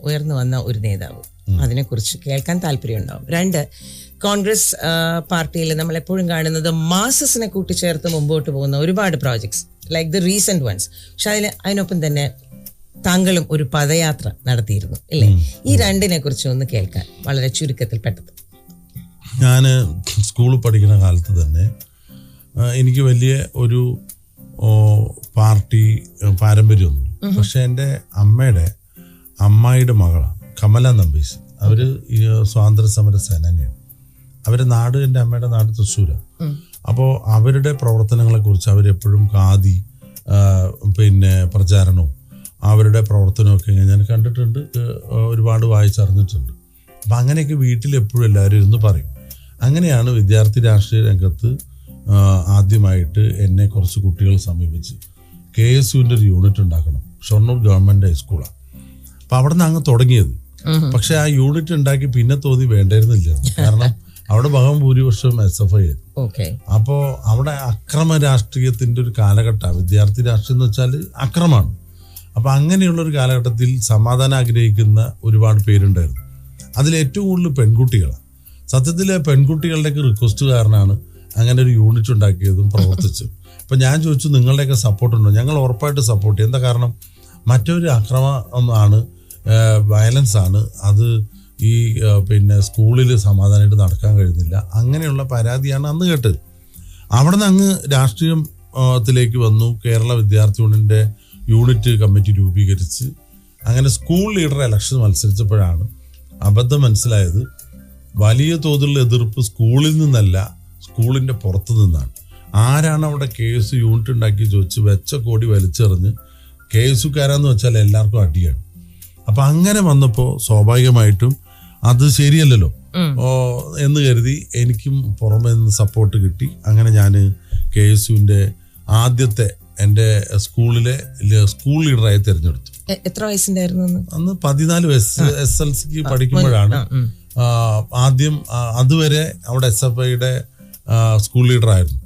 ഉയർന്നു വന്ന ഒരു നേതാവ്, അതിനെക്കുറിച്ച് കേൾക്കാൻ താല്പര്യമുണ്ടാവും. 2, കോൺഗ്രസ് പാർട്ടിയിൽ നമ്മളെപ്പോഴും കാണുന്നത് മാസസിനെ കൂട്ടിച്ചേർത്ത് മുമ്പോട്ട് പോകുന്ന ഒരുപാട് projects like the recent ones. പക്ഷെ അതിനൊപ്പം തന്നെ താങ്കളും ഒരു പദയാത്ര നടത്തിയിരുന്നു ഇല്ലേ? ഈ 2നെ കുറിച്ച് ഒന്ന് കേൾക്കാൻ വളരെ ചുരുക്കത്തിൽ പെട്ടത്. ഞാൻ സ്കൂളിൽ പഠിക്കുന്ന കാലത്ത് തന്നെ എനിക്ക് വലിയ ഒരു പാർട്ടി പാരമ്പര്യമൊന്നുമില്ല. പക്ഷെ എൻ്റെ അമ്മായിയുടെ മകളാണ് കമല നമ്പീശൻ. അവർ സ്വാതന്ത്ര്യ സമര സേനാനിയാണ്. അവരുടെ നാട്, എൻ്റെ അമ്മയുടെ നാട് തൃശ്ശൂരാണ്. അപ്പോൾ അവരുടെ പ്രവർത്തനങ്ങളെക്കുറിച്ച് അവരെപ്പോഴും ഖാദി പിന്നെ പ്രചാരണവും അവരുടെ പ്രവർത്തനമൊക്കെ ഞാൻ കണ്ടിട്ടുണ്ട്, ഒരുപാട് വായിച്ചറിഞ്ഞിട്ടുണ്ട്. അപ്പം അങ്ങനെയൊക്കെ വീട്ടിൽ എപ്പോഴും എല്ലാവരും ഇരുന്ന് പറയും. അങ്ങനെയാണ് വിദ്യാർത്ഥി രാഷ്ട്രീയ രംഗത്ത് ആദ്യമായിട്ട് എന്നെ കുറച്ച് കുട്ടികൾ സമീപിച്ച് KSUവിൻ്റെ ഒരു യൂണിറ്റ് ഉണ്ടാക്കണം. ഷൊർണൂർ ഗവൺമെൻറ് ഹൈസ്കൂളാണ്. അപ്പം അവിടെ നിന്ന് അങ്ങ് തുടങ്ങിയത്. പക്ഷെ ആ യൂണിറ്റ് ഉണ്ടാക്കി പിന്നെ തോന്നി വേണ്ടായിരുന്നില്ല. കാരണം അവിടെ ഭൂരിപക്ഷം SFI ആയിരുന്നു. അപ്പോൾ അവിടെ അക്രമ രാഷ്ട്രീയത്തിൻ്റെ ഒരു കാലഘട്ടമാണ്. വിദ്യാർത്ഥി രാഷ്ട്രീയം എന്ന് വെച്ചാൽ അക്രമമാണ്. അപ്പം അങ്ങനെയുള്ളൊരു കാലഘട്ടത്തിൽ സമാധാനം ആഗ്രഹിക്കുന്ന ഒരുപാട് പേരുണ്ടായിരുന്നു. അതിലേറ്റവും കൂടുതൽ പെൺകുട്ടികളാണ്. സത്യത്തിൽ പെൺകുട്ടികളുടെയൊക്കെ റിക്വസ്റ്റ് കാരണമാണ് അങ്ങനെ ഒരു യൂണിറ്റ് ഉണ്ടാക്കിയതും പ്രവർത്തിച്ചതും. അപ്പം ഞാൻ ചോദിച്ചു, നിങ്ങളുടെയൊക്കെ സപ്പോർട്ടുണ്ടോ? ഞങ്ങൾ ഉറപ്പായിട്ട് സപ്പോർട്ട് ചെയ്യും. എന്താ കാരണം, മറ്റൊരു അക്രമം ആണ്, വയലൻസ് ആണ് അത്. ഈ പിന്നെ സ്കൂളിൽ സമാധാനമായിട്ട് നടക്കാൻ കഴിയുന്നില്ല, അങ്ങനെയുള്ള പരാതിയാണ് അന്ന് കേട്ടത്. അവിടെ നിന്ന് അങ്ങ് രാഷ്ട്രീയത്തിലേക്ക് വന്നു. കേരള വിദ്യാർത്ഥി യൂണിയൻ്റെ യൂണിറ്റ് കമ്മിറ്റി രൂപീകരിച്ച് അങ്ങനെ സ്കൂൾ ലീഡർ ഇലക്ഷൻ മത്സരിച്ചപ്പോഴാണ് അബദ്ധം മനസ്സിലായത്. വലിയ തോതിലുള്ള എതിർപ്പ് സ്കൂളിൽ നിന്നല്ല, സ്കൂളിൻ്റെ പുറത്തു നിന്നാണ്. ആരാണ് അവിടെ KSU യൂണിറ്റ് ഉണ്ടാക്കി ചോദിച്ച് വെച്ച കോടി വലിച്ചെറിഞ്ഞ് KSUക്കാരാന്ന് വെച്ചാൽ എല്ലാവർക്കും അടിയാണ്. അപ്പം അങ്ങനെ വന്നപ്പോൾ സ്വാഭാവികമായിട്ടും അത് ശരിയല്ലല്ലോ എന്ന് കരുതി എനിക്കും പുറമെ നിന്ന് സപ്പോർട്ട് കിട്ടി. അങ്ങനെ ഞാൻ KSUവിൻ്റെ ആദ്യത്തെ എൻ്റെ സ്കൂളിലെ സ്കൂൾ ലീഡറായി തിരഞ്ഞെടുത്തു. എത്ര വയസ്സുണ്ടായിരുന്നു അന്ന്? 14 വയസ്സ്. SLCക്ക് പഠിക്കുമ്പോഴാണ് ആദ്യം. അതുവരെ അവിടെ SFIയുടെ സ്കൂൾ ലീഡറായിരുന്നു.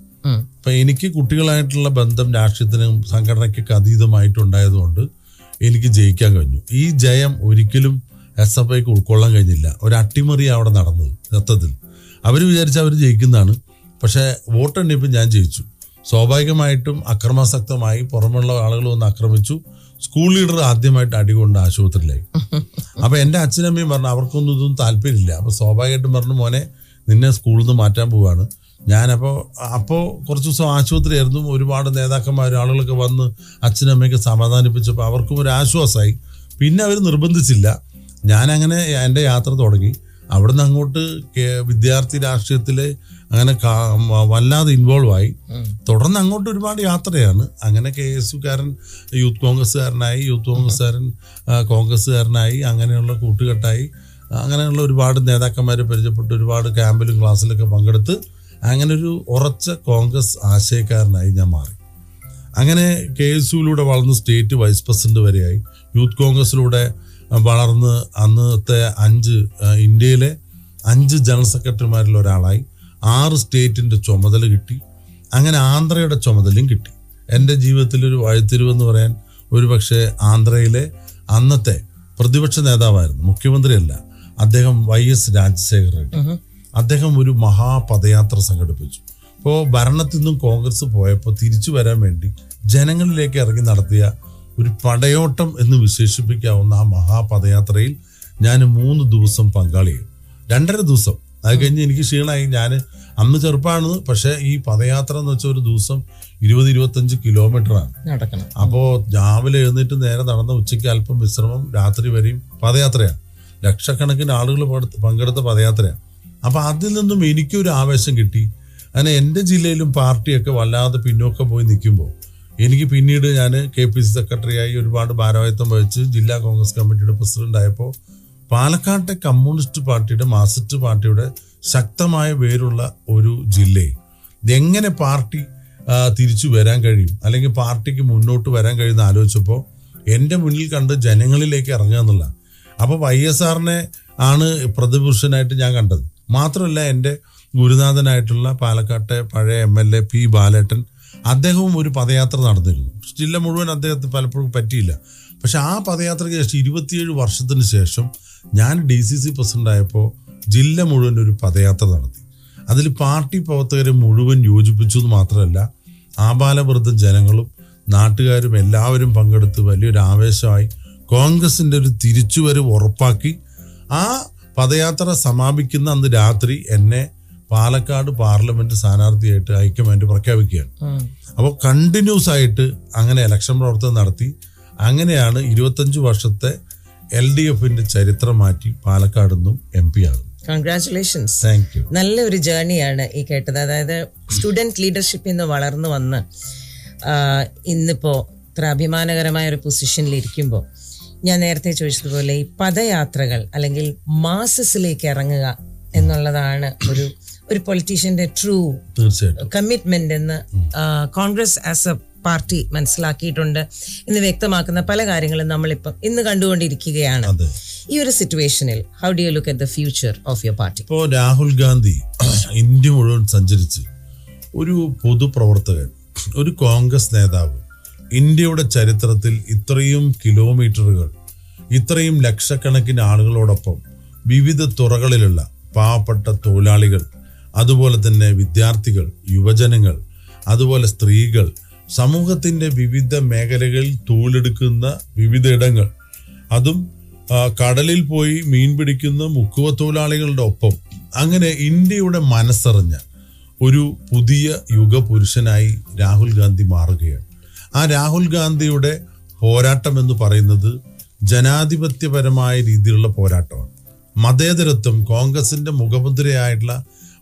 അപ്പം എനിക്ക് കുട്ടികളായിട്ടുള്ള ബന്ധം രാഷ്ട്രീയത്തിനും സംഘടനയ്ക്കൊക്കെ അതീതമായിട്ടുണ്ടായതുകൊണ്ട് എനിക്ക് ജയിക്കാൻ കഴിഞ്ഞു. ഈ ജയം ഒരിക്കലും SFIക്ക് ഉൾക്കൊള്ളാൻ കഴിഞ്ഞില്ല. ഒരു അട്ടിമറി അവിടെ നടന്നത്. സത്യത്തിൽ അവർ വിചാരിച്ച അവർ ജയിക്കുന്നതാണ്. പക്ഷേ വോട്ടെണ്ണിയപ്പോൾ ഞാൻ ജയിച്ചു. സ്വാഭാവികമായിട്ടും അക്രമാസക്തമായി പുറമുള്ള ആളുകൾ വന്ന് ആക്രമിച്ചു. സ്കൂൾ ലീഡർ ആദ്യമായിട്ട് അടികൊണ്ട് ആശുപത്രിയിലായി. അപ്പോൾ എൻ്റെ അച്ഛനമ്മയും പറഞ്ഞു അവർക്കൊന്നും ഇതൊന്നും താല്പര്യമില്ല. അപ്പോൾ സ്വാഭാവികമായിട്ടും പറഞ്ഞു, മോനെ നിന്നെ സ്കൂളിൽ നിന്ന് മാറ്റാൻ പോവുകയാണ്. അപ്പോൾ കുറച്ച് ദിവസം ആശുപത്രിയായിരുന്നു. ഒരുപാട് നേതാക്കന്മാർ ആളുകളൊക്കെ വന്ന് അച്ഛനമ്മയൊക്കെ സമാധാനിപ്പിച്ചപ്പോൾ അവർക്കും ഒരു ആശ്വാസമായി. പിന്നെ അവർ നിർബന്ധിച്ചില്ല. ഞാനങ്ങനെ എൻ്റെ യാത്ര തുടങ്ങി. അവിടുന്ന് അങ്ങോട്ട് വിദ്യാർത്ഥി രാഷ്ട്രീയത്തിൽ അങ്ങനെ വല്ലാതെ ഇൻവോൾവ് ആയി. തുടർന്ന് അങ്ങോട്ട് ഒരുപാട് യാത്രയാണ്. അങ്ങനെ KSUക്കാരൻ യൂത്ത് കോൺഗ്രസ്സുകാരനായി, യൂത്ത് കോൺഗ്രസ്സുകാരൻ കോൺഗ്രസ്സുകാരനായി, അങ്ങനെയുള്ള കൂട്ടുകെട്ടായി. അങ്ങനെയുള്ള ഒരുപാട് നേതാക്കന്മാരെ പരിചയപ്പെട്ട് ഒരുപാട് ക്യാമ്പിലും ക്ലാസ്സിലൊക്കെ പങ്കെടുത്ത് അങ്ങനെ ഒരു ഉറച്ച കോൺഗ്രസ് ആശയക്കാരനായി ഞാൻ മാറി. അങ്ങനെ KSUവിലൂടെ വളർന്ന് സ്റ്റേറ്റ് വൈസ് പ്രസിഡന്റ് വരെയായി. യൂത്ത് കോൺഗ്രസ്സിലൂടെ വളർന്ന് അന്നത്തെ ഇന്ത്യയിലെ 5 ജനറൽ സെക്രട്ടറിമാരിൽ ഒരാളായി. 6 സ്റ്റേറ്റിൻ്റെ ചുമതല കിട്ടി. അങ്ങനെ ആന്ധ്രയുടെ ചുമതലയും കിട്ടി. എൻ്റെ ജീവിതത്തിലൊരു വഴിത്തിരിവെന്ന് പറയാൻ ഒരു പക്ഷേ ആന്ധ്രയിലെ അന്നത്തെ പ്രതിപക്ഷ നേതാവായിരുന്നു, മുഖ്യമന്ത്രിയല്ല, അദ്ദേഹം YS രാജശേഖർ റെഡ്ഡി. അദ്ദേഹം ഒരു മഹാപദയാത്ര സംഘടിപ്പിച്ചു. ഇപ്പോൾ ഭരണത്തിൽ നിന്നും കോൺഗ്രസ് പോയപ്പോൾ തിരിച്ചു വരാൻ വേണ്ടി ജനങ്ങളിലേക്ക് ഇറങ്ങി നടത്തിയ ഒരു പടയോട്ടം എന്ന് വിശേഷിപ്പിക്കാവുന്ന ആ മഹാപദയാത്രയിൽ ഞാൻ 3 ദിവസം പങ്കാളിയായി. 2.5 ദിവസം അത് കഴിഞ്ഞ് എനിക്ക് ക്ഷീണമായി. ഞാൻ അന്ന് ചെറുപ്പമാണ്, പക്ഷേ ഈ പദയാത്ര എന്ന് വെച്ചാൽ ഒരു ദിവസം 20-25 കിലോമീറ്ററാണ് നടക്കണം. അപ്പോൾ രാവിലെ എഴുന്നേറ്റ് നേരെ നടന്ന ഉച്ചയ്ക്ക് അല്പം വിശ്രമം, രാത്രി വരെയും പദയാത്രയാണ്. ലക്ഷക്കണക്കിന് ആളുകൾ പങ്കെടുത്ത പദയാത്രയാണ്. അപ്പം അതിൽ നിന്നും എനിക്കൊരു ആവേശം കിട്ടി. അങ്ങനെ എൻ്റെ ജില്ലയിലും പാർട്ടിയൊക്കെ വല്ലാതെ പിന്നോക്കം പോയി നിൽക്കുമ്പോൾ എനിക്ക് പിന്നീട് ഞാൻ KPC സെക്രട്ടറിയായി ഒരുപാട് ഭാരവാഹിത്വം വഹിച്ച് ജില്ലാ കോൺഗ്രസ് കമ്മിറ്റിയുടെ പ്രസിഡന്റ് ആയപ്പോൾ പാലക്കാട്ടെ കമ്മ്യൂണിസ്റ്റ് പാർട്ടിയുടെ മാർക്സിസ്റ്റ് പാർട്ടിയുടെ ശക്തമായ പേരുള്ള ഒരു ജില്ലയിൽ എങ്ങനെ പാർട്ടി തിരിച്ചു വരാൻ കഴിയും, അല്ലെങ്കിൽ പാർട്ടിക്ക് മുന്നോട്ട് വരാൻ കഴിയുമെന്ന് ആലോചിച്ചപ്പോൾ എൻ്റെ മുന്നിൽ കണ്ട് ജനങ്ങളിലേക്ക് ഇറങ്ങുക എന്നുള്ള. അപ്പോൾ YSRനെ ആണ് പ്രതിപുരുഷനായിട്ട് ഞാൻ കണ്ടത്. മാത്രമല്ല എൻ്റെ ഗുരുനാഥനായിട്ടുള്ള പാലക്കാട്ടെ പഴയ MLA P. ബാലേട്ടൻ, അദ്ദേഹവും ഒരു പദയാത്ര നടന്നിരുന്നു. ജില്ല മുഴുവൻ അദ്ദേഹത്തിന് പലപ്പോഴും പറ്റിയില്ല. പക്ഷെ ആ പദയാത്രയ്ക്ക് ശേഷം 27 വർഷത്തിന് ശേഷം ഞാൻ DCC പ്രസിഡൻ്റായപ്പോൾ ജില്ല മുഴുവൻ ഒരു പദയാത്ര നടത്തി. അതിൽ പാർട്ടി പ്രവർത്തകരെ മുഴുവൻ യോജിപ്പിച്ചു എന്ന് മാത്രമല്ല, ആബാലവൃദ്ധ ജനങ്ങളും നാട്ടുകാരും എല്ലാവരും പങ്കെടുത്ത് വലിയൊരു ആവേശമായി കോൺഗ്രസിൻ്റെ ഒരു തിരിച്ചുവരവ് ഉറപ്പാക്കി. ആ പദയാത്ര സമാപിക്കുന്ന അന്ന് രാത്രി എന്നെ പാലക്കാട് പാർലമെന്റ് സ്ഥാനാർത്ഥിയായിട്ട് ഹൈക്കമാൻഡ് പ്രഖ്യാപിക്കുകയാണ്. അപ്പോൾ കണ്ടിന്യൂസ് ആയിട്ട് അങ്ങനെ ഇലക്ഷൻ പ്രവർത്തനം നടത്തി. അങ്ങനെയാണ് 25 വർഷത്തെ LDFന്റെ ചരിത്രം മാറ്റി പാലക്കാട് നിന്നും MP ആകുന്നത്. കൺഗ്രാറ്റുലേഷൻസ്. Thank you. നല്ലൊരു ജേർണിയാണ് ഈ കേട്ടത്. അതായത് സ്റ്റുഡൻറ് ലീഡർഷിപ്പിൽ നിന്ന് വളർന്നു വന്ന് ഇന്നിപ്പോൾ ഇത്ര അഭിമാനകരമായ ഒരു പൊസിഷനിലിരിക്കുമ്പോൾ ഞാൻ നേരത്തെ ചോദിച്ചതുപോലെ ഈ പദയാത്രകൾ അല്ലെങ്കിൽ മാസസിലേക്ക് ഇറങ്ങുക എന്നുള്ളതാണ് ഒരു പൊളിറ്റീഷ്യന്റെ ട്രൂ കമ്മിറ്റ്മെന്റ് എന്ന് കോൺഗ്രസ് ആസ് എ പാർട്ടി മനസ്സിലാക്കിയിട്ടുണ്ട് എന്ന് വ്യക്തമാക്കുന്ന പല കാര്യങ്ങളും നമ്മളിപ്പം ഇന്ന് കണ്ടുകൊണ്ടിരിക്കുകയാണ്. ഈ ഒരു സിറ്റുവേഷനിൽ how do you look at the future of your party? ഇപ്പോൾ രാഹുൽ ഗാന്ധി ഇന്ത്യ മുഴുവൻ സഞ്ചരിച്ച് ഒരു പൊതുപ്രവർത്തകൻ, ഒരു കോൺഗ്രസ് നേതാവ് ഇന്ത്യയുടെ ചരിത്രത്തിൽ ഇത്രയും കിലോമീറ്ററുകൾ, ഇത്രയും ലക്ഷക്കണക്കിന് ആളുകളോടൊപ്പം വിവിധ തുറകളിലുള്ള പാവപ്പെട്ട തൊഴിലാളികൾ, അതുപോലെ തന്നെ വിദ്യാർത്ഥികൾ, യുവജനങ്ങൾ, അതുപോലെ സ്ത്രീകൾ, സമൂഹത്തിൻ്റെ വിവിധ മേഖലകളിൽ തൊഴിലെടുക്കുന്ന വിവിധ ഇടങ്ങൾ, അതും കടലിൽ പോയി മീൻ പിടിക്കുന്ന മുക്കുവ തൊഴിലാളികളുടെ ഒപ്പം, അങ്ങനെ ഇന്ത്യയുടെ മനസ്സറിഞ്ഞ ഒരു പുതിയ യുഗപുരുഷനായി രാഹുൽ ഗാന്ധി മാറുകയാണ്. ആ രാഹുൽ ഗാന്ധിയുടെ പോരാട്ടം എന്ന് പറയുന്നത് ജനാധിപത്യപരമായ രീതിയിലുള്ള പോരാട്ടമാണ്. മതേതരത്വം, കോൺഗ്രസിന്റെ മുഖമുദ്രയായിട്ടുള്ള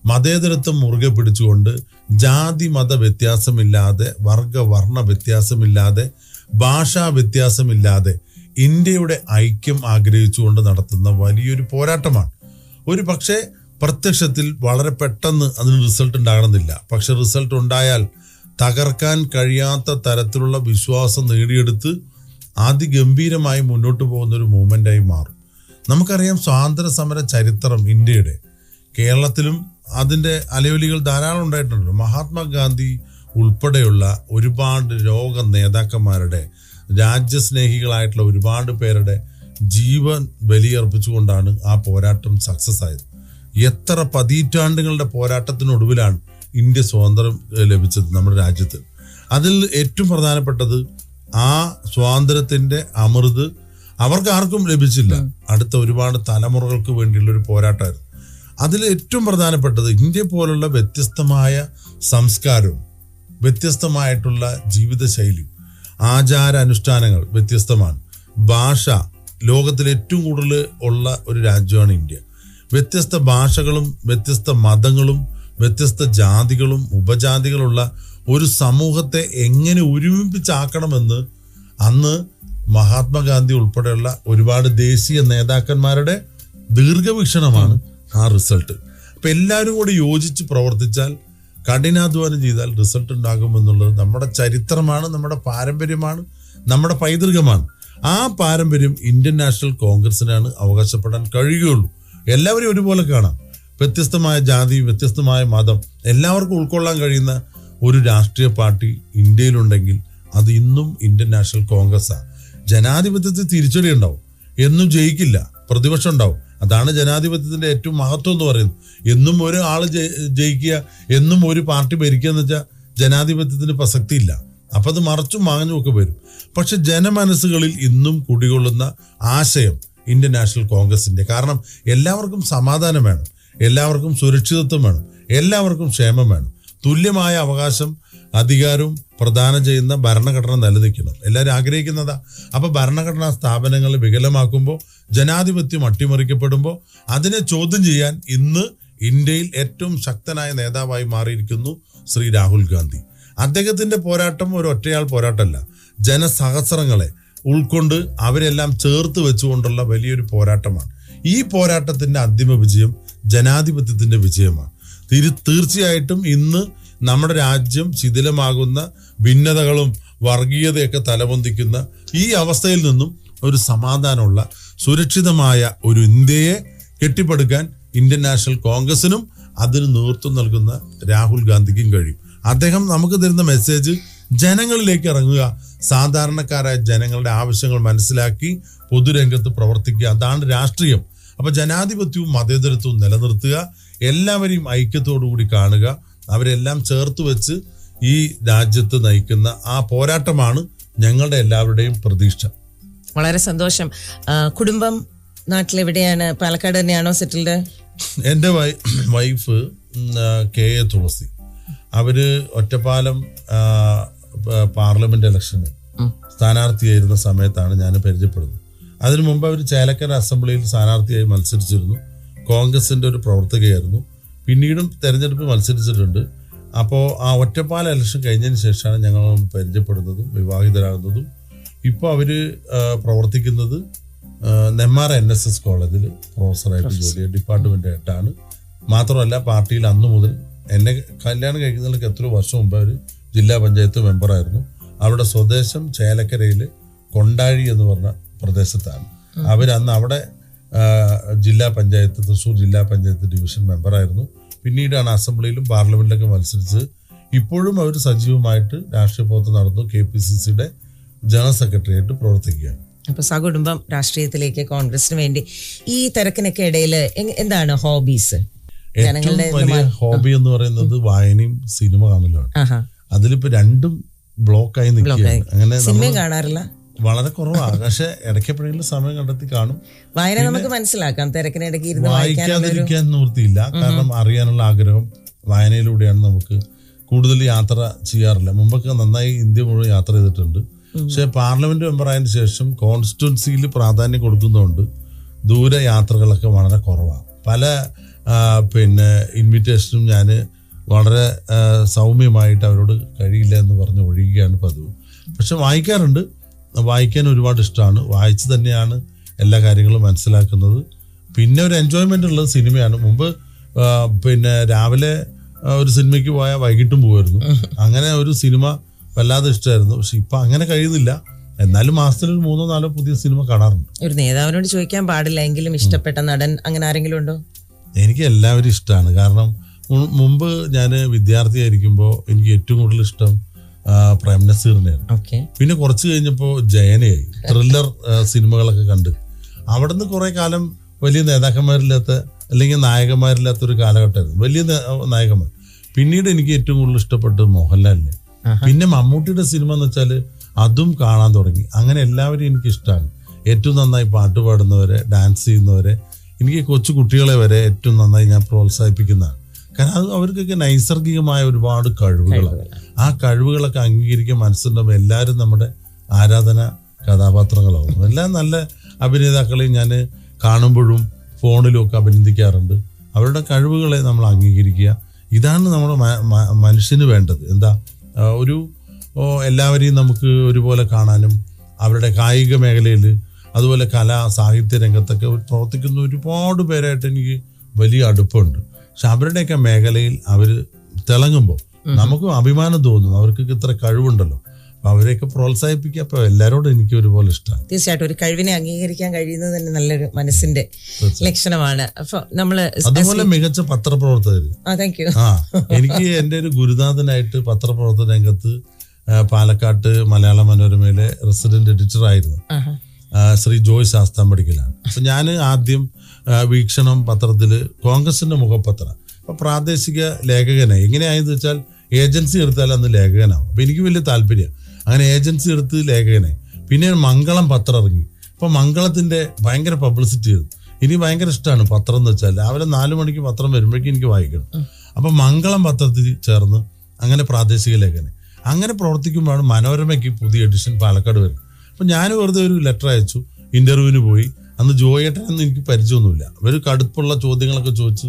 മതേതരത്വം മുറുകെ പിടിച്ചുകൊണ്ട് ജാതി മത വ്യത്യാസമില്ലാതെ, വർഗവർണ്ണ വ്യത്യാസമില്ലാതെ, ഭാഷാ വ്യത്യാസമില്ലാതെ ഇന്ത്യയുടെ ഐക്യം ആഗ്രഹിച്ചുകൊണ്ട് നടത്തുന്ന വലിയൊരു പോരാട്ടമാണ്. ഒരു പക്ഷേ പ്രത്യക്ഷത്തിൽ വളരെ പെട്ടെന്ന് അതിന് റിസൾട്ട് ഉണ്ടാകണമെന്നില്ല. പക്ഷെ റിസൾട്ട് ഉണ്ടായാൽ തകർക്കാൻ കഴിയാത്ത തരത്തിലുള്ള വിശ്വാസം നേടിയെടുത്ത് അതിഗംഭീരമായി മുന്നോട്ട് പോകുന്ന ഒരു മൂവ്മെൻ്റായി മാറും. നമുക്കറിയാം സ്വാതന്ത്ര്യ സമര ചരിത്രം ഇന്ത്യയുടെ, കേരളത്തിലും അതിൻ്റെ അലയൊലികൾ ധാരാളം ഉണ്ടായിട്ടുണ്ട്. മഹാത്മാഗാന്ധി ഉൾപ്പെടെയുള്ള ഒരുപാട് ലോക നേതാക്കന്മാരുടെ, രാജ്യസ്നേഹികളായിട്ടുള്ള ഒരുപാട് പേരുടെ ജീവൻ ബലിയർപ്പിച്ചുകൊണ്ടാണ് ആ പോരാട്ടം സക്സസ് ആയത്. എത്ര പതിറ്റാണ്ടുകളുടെ പോരാട്ടത്തിനൊടുവിലാണ് ഇന്ത്യ സ്വാതന്ത്ര്യം ലഭിച്ചത് നമ്മുടെ രാജ്യത്ത്. അതിൽ ഏറ്റവും പ്രധാനപ്പെട്ടത് ആ സ്വാതന്ത്ര്യത്തിൻ്റെ അമൃത് അവർക്ക് ആർക്കും ലഭിച്ചില്ല. അടുത്ത ഒരുപാട് തലമുറകൾക്ക് വേണ്ടിയുള്ളൊരു പോരാട്ടമായിരുന്നു. അതിൽ ഏറ്റവും പ്രധാനപ്പെട്ടത് ഇന്ത്യ പോലുള്ള വ്യത്യസ്തമായ സംസ്കാരവും വ്യത്യസ്തമായിട്ടുള്ള ജീവിതശൈലിയും ആചാര അനുഷ്ഠാനങ്ങൾ വ്യത്യസ്തമാണ്. ഭാഷ ലോകത്തിൽ ഏറ്റവും കൂടുതൽ ഉള്ള ഒരു രാജ്യമാണ് ഇന്ത്യ. വ്യത്യസ്ത ഭാഷകളും വ്യത്യസ്ത മതങ്ങളും വ്യത്യസ്ത ജാതികളും ഉപജാതികളുള്ള ഒരു സമൂഹത്തെ എങ്ങനെ ഒരുമിപ്പിച്ചാക്കണമെന്ന് അന്ന് മഹാത്മാഗാന്ധി ഉൾപ്പെടെയുള്ള ഒരുപാട് ദേശീയ നേതാക്കന്മാരുടെ ദീർഘവീക്ഷണമാണ് ആ റിസൾട്ട്. അപ്പം എല്ലാവരും കൂടി യോജിച്ച് പ്രവർത്തിച്ചാൽ, കഠിനാധ്വാനം ചെയ്താൽ റിസൾട്ട് ഉണ്ടാകുമെന്നുള്ളത് നമ്മുടെ ചരിത്രമാണ്, നമ്മുടെ പാരമ്പര്യമാണ്, നമ്മുടെ പൈതൃകമാണ്. ആ പാരമ്പര്യം ഇന്ത്യൻ നാഷണൽ കോൺഗ്രസിനാണ് അവകാശപ്പെടാൻ കഴിയുകയുള്ളൂ. എല്ലാവരും ഒരുപോലെ കാണാം. വ്യത്യസ്തമായ ജാതി, വ്യത്യസ്തമായ മതം, എല്ലാവർക്കും ഉൾക്കൊള്ളാൻ കഴിയുന്ന ഒരു രാഷ്ട്രീയ പാർട്ടി ഇന്ത്യയിലുണ്ടെങ്കിൽ അത് ഇന്നും ഇന്ത്യൻ നാഷണൽ കോൺഗ്രസ്സാണ്. ജനാധിപത്യത്തിൽ തിരിച്ചടി ഉണ്ടാവും, എന്നും ജയിക്കില്ല, പ്രതിപക്ഷം ഉണ്ടാവും. അതാണ് ജനാധിപത്യത്തിന്റെ ഏറ്റവും മഹത്വം എന്ന് പറയുന്നത്. എന്നും ഒരു ആള് ജയിക്കുക, എന്നും ഒരു പാർട്ടി ഭരിക്കുക എന്ന് വെച്ചാൽ ജനാധിപത്യത്തിന് പ്രസക്തിയില്ല. അപ്പൊ അത് മറച്ചും മാങ്ങും ഒക്കെ വരും. പക്ഷെ ജനമനസ്സുകളിൽ ഇന്നും കുടികൊള്ളുന്ന ആശയം ഇന്ത്യൻ നാഷണൽ കോൺഗ്രസിന്റെ. കാരണം എല്ലാവർക്കും സമാധാനം വേണം, എല്ലാവർക്കും സുരക്ഷിതത്വം വേണം, എല്ലാവർക്കും ക്ഷേമം വേണം, തുല്യമായ അവകാശം അധികാരവും പ്രദാനം ചെയ്യുന്ന ഭരണഘടന നിലനിൽക്കണം. എല്ലാവരും ആഗ്രഹിക്കുന്നതാ. അപ്പൊ ഭരണഘടനാ സ്ഥാപനങ്ങൾ വികലമാക്കുമ്പോൾ, ജനാധിപത്യം അട്ടിമറിക്കപ്പെടുമ്പോൾ അതിനെ ചോദ്യം ചെയ്യാൻ ഇന്ന് ഇന്ത്യയിൽ ഏറ്റവും ശക്തനായ നേതാവായി മാറിയിരിക്കുന്നു ശ്രീ രാഹുൽ ഗാന്ധി. അദ്ദേഹത്തിന്റെ പോരാട്ടം ഒരു ഒറ്റയാൾ പോരാട്ടമല്ല, ജനസഹസ്രങ്ങളെ ഉൾക്കൊണ്ട് അവരെല്ലാം ചേർത്ത് വെച്ചുകൊണ്ടുള്ള വലിയൊരു പോരാട്ടമാണ്. ഈ പോരാട്ടത്തിന്റെ അന്തിമ വിജയം ജനാധിപത്യത്തിന്റെ വിജയമാണ്. തീർച്ചയായിട്ടും ഇന്ന് നമ്മുടെ രാജ്യം ശിഥിലമാകുന്ന ഭിന്നതകളും വർഗീയതയൊക്കെ തലപൊന്തിക്കുന്ന ഈ അവസ്ഥയിൽ നിന്നും ഒരു സമാധാനമുള്ള സുരക്ഷിതമായ ഒരു ഇന്ത്യയെ കെട്ടിപ്പടുക്കാൻ ഇന്ത്യൻ നാഷണൽ കോൺഗ്രസിനും അതിന് നേതൃത്വം നൽകുന്ന രാഹുൽ ഗാന്ധിക്കും കഴിയും. അദ്ദേഹം നമുക്ക് തരുന്ന മെസ്സേജ് ജനങ്ങളിലേക്ക് ഇറങ്ങുക, സാധാരണക്കാരായ ജനങ്ങളുടെ ആവശ്യങ്ങൾ മനസ്സിലാക്കി പൊതുരംഗത്ത് പ്രവർത്തിക്കുക, അതാണ് രാഷ്ട്രീയം. അപ്പൊ ജനാധിപത്യവും മതേതരത്വവും നിലനിർത്തുക, എല്ലാവരെയും ഐക്യത്തോടു കൂടി കാണുക, അവരെല്ലാം ചേർത്ത് വെച്ച് ഈ രാജ്യത്ത് നയിക്കുന്ന ആ പോരാട്ടമാണ് ഞങ്ങളുടെ എല്ലാവരുടെയും പ്രതീക്ഷ. വളരെ സന്തോഷം. കുടുംബം നാട്ടിലെവിടെയാണ്? പാലക്കാട് തന്നെയാണോ സെറ്റിൽഡ്? എൻ്റെ വൈഫ് കെ എ തുളസി, അവര് ഒറ്റപ്പാലം പാർലമെന്റ് ഇലക്ഷന് സ്ഥാനാർത്ഥിയായിരുന്ന സമയത്താണ് ഞാൻ പരിചയപ്പെടുന്നത്. അതിനു മുമ്പ് അവർ ചേലക്കര അസംബ്ലിയിൽ സ്ഥാനാർത്ഥിയായി മത്സരിച്ചിരുന്നു. കോൺഗ്രസിന്റെ ഒരു പ്രവർത്തകയായിരുന്നു. പിന്നീടും തെരഞ്ഞെടുപ്പ് മത്സരിച്ചിട്ടുണ്ട്. അപ്പോൾ ആ ഒറ്റപ്പാലം ഇലക്ഷൻ കഴിഞ്ഞതിന് ശേഷമാണ് ഞങ്ങൾ പരിചയപ്പെടുന്നതും വിവാഹിതരാകുന്നതും. ഇപ്പോൾ അവര് പ്രവർത്തിക്കുന്നത് നെന്മാറ NSS കോളേജിൽ പ്രൊഫസറായിട്ട് ജോലി, ഡിപ്പാർട്ട്മെന്റ് ആയിട്ടാണ്. മാത്രമല്ല പാർട്ടിയിൽ അന്നു മുതൽ എന്നെ കല്യാണം കഴിക്കുന്നതിലേക്ക് എത്രയോ വർഷം മുമ്പ് അവർ ജില്ലാ പഞ്ചായത്ത് മെമ്പറായിരുന്നു. അവരുടെ സ്വദേശം ചേലക്കരയിൽ കൊണ്ടാഴി എന്ന് പറഞ്ഞ പ്രദേശത്താണ്. അവരന്ന് അവിടെ ജില്ലാ പഞ്ചായത്ത്, തൃശ്ശൂർ ജില്ലാ പഞ്ചായത്ത് ഡിവിഷൻ മെമ്പറായിരുന്നു. പിന്നീടാണ് അസംബ്ലിയിലും പാർലമെന്റിലൊക്കെ മത്സരിച്ചത്. ഇപ്പോഴും അവർ സജീവമായിട്ട് രാഷ്ട്രീയ പ്രവർത്തനം നടന്നു. KPCCയുടെ ജനറൽ സെക്രട്ടറി ആയിട്ട് പ്രവർത്തിക്കുകയാണ്. അപ്പൊ സകുടുംബം രാഷ്ട്രീയത്തിലേക്ക്, കോൺഗ്രസിന് വേണ്ടി ഈ തിരക്കിനൊക്കെ ഇടയിൽ എന്താണ് ഹോബീസ്? ഏറ്റവും വലിയ ഹോബി എന്ന് പറയുന്നത് വായനയും സിനിമ കാണലുമാണ്. അതിലിപ്പോ രണ്ടും ബ്ലോക്കായി നിൽക്കുകയാണ്. അങ്ങനെ സിനിമ കാണാറില്ല, വളരെ കുറവാണ്. പക്ഷെ ഇടയ്ക്കെപ്പോഴെങ്കിലും സമയം കണ്ടെത്തി കാണും. വായന നമുക്ക് മനസ്സിലാക്കാം, തിരക്കിനിടയ്ക്ക് ഇരുന്ന് വായിക്കാതിരിക്കാൻ നിവൃത്തിയില്ല. കാരണം അറിയാനുള്ള ആഗ്രഹം വായനയിലൂടെയാണ്. നമുക്ക് കൂടുതൽ യാത്ര ചെയ്യാറില്ല. മുമ്പൊക്കെ നന്നായി ഇന്ത്യ മുഴുവൻ യാത്ര ചെയ്തിട്ടുണ്ട്. പക്ഷെ പാർലമെന്റ് മെമ്പറായതിനു ശേഷം കോൺസ്റ്റിറ്റ്യുവൻസിയിൽ പ്രാധാന്യം കൊടുക്കുന്നതുകൊണ്ട് ദൂര യാത്രകളൊക്കെ വളരെ കുറവാണ്. പല ഇൻവിറ്റേഷനും ഞാൻ വളരെ സൗമ്യമായിട്ട് അവരോട് കഴിയില്ല എന്ന് പറഞ്ഞ് ഒഴിയുകയാണ് പതിവ്. പക്ഷെ വായിക്കാറുണ്ട്. വായിക്കാൻ ഒരുപാട് ഇഷ്ടമാണ്. വായിച്ച് തന്നെയാണ് എല്ലാ കാര്യങ്ങളും മനസ്സിലാക്കുന്നത്. പിന്നെ ഒരു എൻജോയ്മെന്റ് ഉള്ളത് സിനിമയാണ്. മുമ്പ് രാവിലെ ഒരു സിനിമയ്ക്ക് പോയാൽ വൈകിട്ടും പോകുമായിരുന്നു. അങ്ങനെ ഒരു സിനിമ വല്ലാതെ ഇഷ്ടമായിരുന്നു. പക്ഷെ ഇപ്പൊ അങ്ങനെ കഴിയുന്നില്ല. എന്നാലും മാസത്തിൽ 3-4 പുതിയ സിനിമ കാണാറുണ്ട്. ഒരു നേതാവിനോട് ചോദിക്കാൻ പാടില്ല എങ്കിലും ഇഷ്ടപ്പെട്ട നടൻ അങ്ങനെ ആരെങ്കിലും ഉണ്ടോ? എനിക്ക് എല്ലാവരും ഇഷ്ടമാണ്. കാരണം മുമ്പ് ഞാൻ വിദ്യാർത്ഥിയായിരിക്കുമ്പോൾ എനിക്ക് ഏറ്റവും കൂടുതൽ ഇഷ്ടം പ്രേം നസീറിനെയാണ്. പിന്നെ കുറച്ച് കഴിഞ്ഞപ്പോൾ ജയനെയായി. ത്രില്ലർ സിനിമകളൊക്കെ കണ്ട് അവിടുന്ന് കുറെ കാലം വലിയ നേതാക്കന്മാരില്ലാത്ത അല്ലെങ്കിൽ നായകന്മാരില്ലാത്ത ഒരു കാലഘട്ടമായിരുന്നു, വലിയ നായകന്മാർ. പിന്നീട് എനിക്ക് ഏറ്റവും കൂടുതൽ ഇഷ്ടപ്പെട്ടത് മോഹൻലാലിനെ. പിന്നെ മമ്മൂട്ടിയുടെ സിനിമ എന്ന് വെച്ചാൽ അതും കാണാൻ തുടങ്ങി. അങ്ങനെ എല്ലാവരും എനിക്ക് ഇഷ്ടമാണ്. ഏറ്റവും നന്നായി പാട്ട് പാടുന്നവരെ, ഡാൻസ് ചെയ്യുന്നവരെ, എനിക്ക് കൊച്ചു കുട്ടികളെ വരെ ഏറ്റവും നന്നായി ഞാൻ പ്രോത്സാഹിപ്പിക്കുന്നതാണ്. കാരണം അത് അവർക്കൊക്കെ നൈസർഗികമായ ഒരുപാട് കഴിവുകളാണ്. ആ കഴിവുകളൊക്കെ അംഗീകരിക്കാൻ മനസ്സുണ്ടാകുമ്പോൾ എല്ലാവരും നമ്മുടെ ആരാധന കഥാപാത്രങ്ങളാവും. എല്ലാം നല്ല അഭിനേതാക്കളെയും ഞാൻ കാണുമ്പോഴും ഫോണിലും ഒക്കെ അഭിനന്ദിക്കാറുണ്ട്. അവരുടെ കഴിവുകളെ നമ്മൾ അംഗീകരിക്കുക. ഇതാണ് നമ്മുടെ മനുഷ്യന് വേണ്ടത്. എന്താ ഒരു എല്ലാവരെയും നമുക്ക് ഒരുപോലെ കാണാനും അവരുടെ കായിക മേഖലയിൽ അതുപോലെ കലാ സാഹിത്യ രംഗത്തൊക്കെ പ്രവർത്തിക്കുന്ന ഒരുപാട് പേരായിട്ട് എനിക്ക് വലിയ അടുപ്പമുണ്ട്. പക്ഷെ അവരുടെയൊക്കെ മേഖലയിൽ അവർ തിളങ്ങുമ്പോൾ നമുക്കും അഭിമാനം തോന്നും. അവർക്കൊക്കെ ഇത്ര കഴിവുണ്ടല്ലോ. അപ്പൊ അവരെയൊക്കെ പ്രോത്സാഹിപ്പിക്കുക. അപ്പൊ എല്ലാവരോടും എനിക്ക് ഒരുപോലെ ഇഷ്ടമാണ്. തീർച്ചയായിട്ടും ഒരു കഴിവിനെ അംഗീകരിക്കാൻ കഴിയുന്നത് തന്നെ നല്ലൊരു മനസ്സിന്റെ ലക്ഷണമാണ്. അപ്പൊ നമ്മള് അതുപോലെ മികച്ച പത്രപ്രവർത്തകർ. എനിക്ക് എൻ്റെ ഒരു ഗുരുനാഥനായിട്ട് പത്രപ്രവർത്തന രംഗത്ത് പാലക്കാട്ട് മലയാള മനോരമയിലെ റെസിഡന്റ് എഡിറ്റർ ആയിരുന്നു ശ്രീ ജോയ് ശാസ്താംപടിക്കലാണ്. അപ്പം ഞാൻ ആദ്യം വീക്ഷണം പത്രത്തിൽ കോൺഗ്രസിൻ്റെ മുഖപത്രം, അപ്പോൾ പ്രാദേശിക ലേഖകനായി. എങ്ങനെയായെന്ന് വെച്ചാൽ ഏജൻസി എടുത്താൽ അന്ന് ലേഖകനാവും. അപ്പോൾ എനിക്ക് വലിയ താല്പര്യം, അങ്ങനെ ഏജൻസി എടുത്ത് ലേഖകനായി. പിന്നെ മംഗളം പത്രം ഇറങ്ങി. അപ്പോൾ മംഗളത്തിൻ്റെ ഭയങ്കര പബ്ലിസിറ്റി ചെയ്തു. ഇനി ഭയങ്കര ഇഷ്ടമാണ് പത്രം എന്ന് വെച്ചാൽ രാവിലെ 4 മണിക്ക് പത്രം വരുമ്പോഴേക്കും എനിക്ക് വായിക്കണം. അപ്പം മംഗളം പത്രത്തിൽ ചേർന്ന് അങ്ങനെ പ്രാദേശിക ലേഖനം അങ്ങനെ പ്രവർത്തിക്കുമ്പോഴാണ് മനോരമയ്ക്ക് പുതിയ എഡിഷൻ പാലക്കാട് വരുന്നത്. അപ്പം ഞാൻ വെറുതെ ഒരു ലെറ്റർ അയച്ചു, ഇൻ്റർവ്യൂവിന് പോയി. അന്ന് ജോയേട്ടനൊന്നും എനിക്ക് പരിചയമൊന്നുമില്ല. ഒരു കടുപ്പുള്ള ചോദ്യങ്ങളൊക്കെ ചോദിച്ച്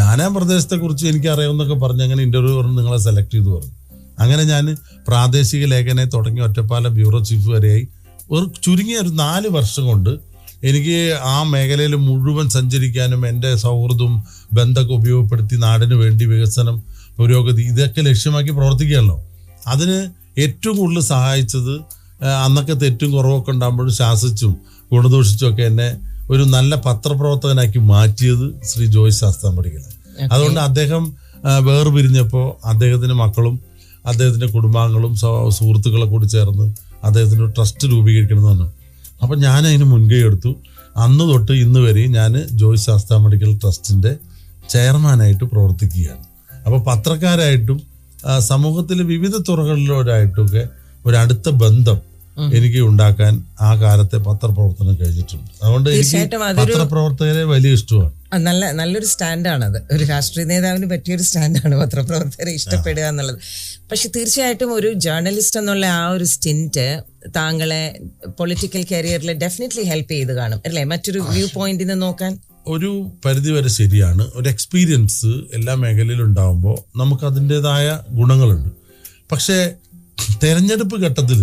ഞാൻ പ്രദേശത്തെക്കുറിച്ച് എനിക്ക് അറിയാമെന്നൊക്കെ പറഞ്ഞ് അങ്ങനെ ഇൻ്റർവ്യൂ പറഞ്ഞ് നിങ്ങളെ സെലക്ട് ചെയ്തു പറഞ്ഞു. അങ്ങനെ ഞാൻ പ്രാദേശിക ലേഖനെ തുടങ്ങി ഒറ്റപ്പാലം ബ്യൂറോ ചീഫ് വരെയായി. ഒരു ചുരുങ്ങിയ ഒരു 4 വർഷം കൊണ്ട് എനിക്ക് ആ മേഖലയിൽ മുഴുവൻ സഞ്ചരിക്കാനും എൻ്റെ സൗഹൃദവും ബന്ധമൊക്കെ ഉപയോഗപ്പെടുത്തി നാടിന് വേണ്ടി വികസനം, പുരോഗതി ഇതൊക്കെ ലക്ഷ്യമാക്കി പ്രവർത്തിക്കുകയാണല്ലോ. അതിന് ഏറ്റവും കൂടുതൽ സഹായിച്ചത് അന്നൊക്കെ തെറ്റും കുറവൊക്കെ ഉണ്ടാകുമ്പോഴും ശാസിച്ചും ഗുണദോഷിച്ചും ഒക്കെ എന്നെ ഒരു നല്ല പത്രപ്രവർത്തകനാക്കി മാറ്റിയത് ശ്രീ ജോയ് ശാസ്താംപടിക്കലാണ്. അതുകൊണ്ട് അദ്ദേഹം വേർപിരിഞ്ഞപ്പോൾ അദ്ദേഹത്തിൻ്റെ മക്കളും അദ്ദേഹത്തിൻ്റെ കുടുംബാംഗങ്ങളും സുഹൃത്തുക്കളെ കൂടി ചേർന്ന് അദ്ദേഹത്തിന് ട്രസ്റ്റ് രൂപീകരിക്കണമെന്ന് പറഞ്ഞു. അപ്പം ഞാൻ അതിന് മുൻകൈ എടുത്തു. അന്ന് തൊട്ട് ഇന്ന് വരെ ഞാൻ ജോയ് ശാസ്താംപടിക്കൽ ട്രസ്റ്റിൻ്റെ ചെയർമാനായിട്ട് പ്രവർത്തിക്കുകയാണ്. അപ്പോൾ പത്രക്കാരായിട്ടും സമൂഹത്തിലെ വിവിധ തുറകളിലോരായിട്ടുമൊക്കെ ഒരടുത്ത ബന്ധം എനിക്ക് ഉണ്ടാക്കാൻ ആ കാലത്തെ പത്രപ്രവർത്തനം കഴിഞ്ഞിട്ടുണ്ട്. അതുകൊണ്ട് എനിക്ക് പത്രപ്രവർത്തകരെ വലിയ ഇഷ്ടമാണ്. നല്ലൊരു സ്റ്റാൻഡാണത്. ഒരു രാഷ്ട്രീയ നേതാവിന് പറ്റിയൊരു സ്റ്റാൻഡാണ് പത്രപ്രവർത്തകരെ ഇഷ്ടപ്പെടുക എന്നുള്ളത്. പക്ഷെ തീർച്ചയായിട്ടും ഒരു ജേർണലിസ്റ്റ് എന്നുള്ള ആ ഒരു സ്റ്റിന്റ് താങ്കളെ പൊളിറ്റിക്കൽ കരിയറിൽ ഡെഫിനറ്റ്ലി ഹെൽപ്പ് ചെയ്ത് കാണും അല്ലേ? മറ്റൊരു വ്യൂ പോയിന്റിൽ നിന്ന് നോക്കാൻ ഒരു പരിധിവരെ ശരിയാണ്. ഒരു എക്സ്പീരിയൻസ് എല്ലാ മേഖലയിലും ഉണ്ടാകുമ്പോൾ നമുക്ക് അതിൻ്റെതായ ഗുണങ്ങളുണ്ട്. പക്ഷേ തെരഞ്ഞെടുപ്പ് ഘട്ടത്തിൽ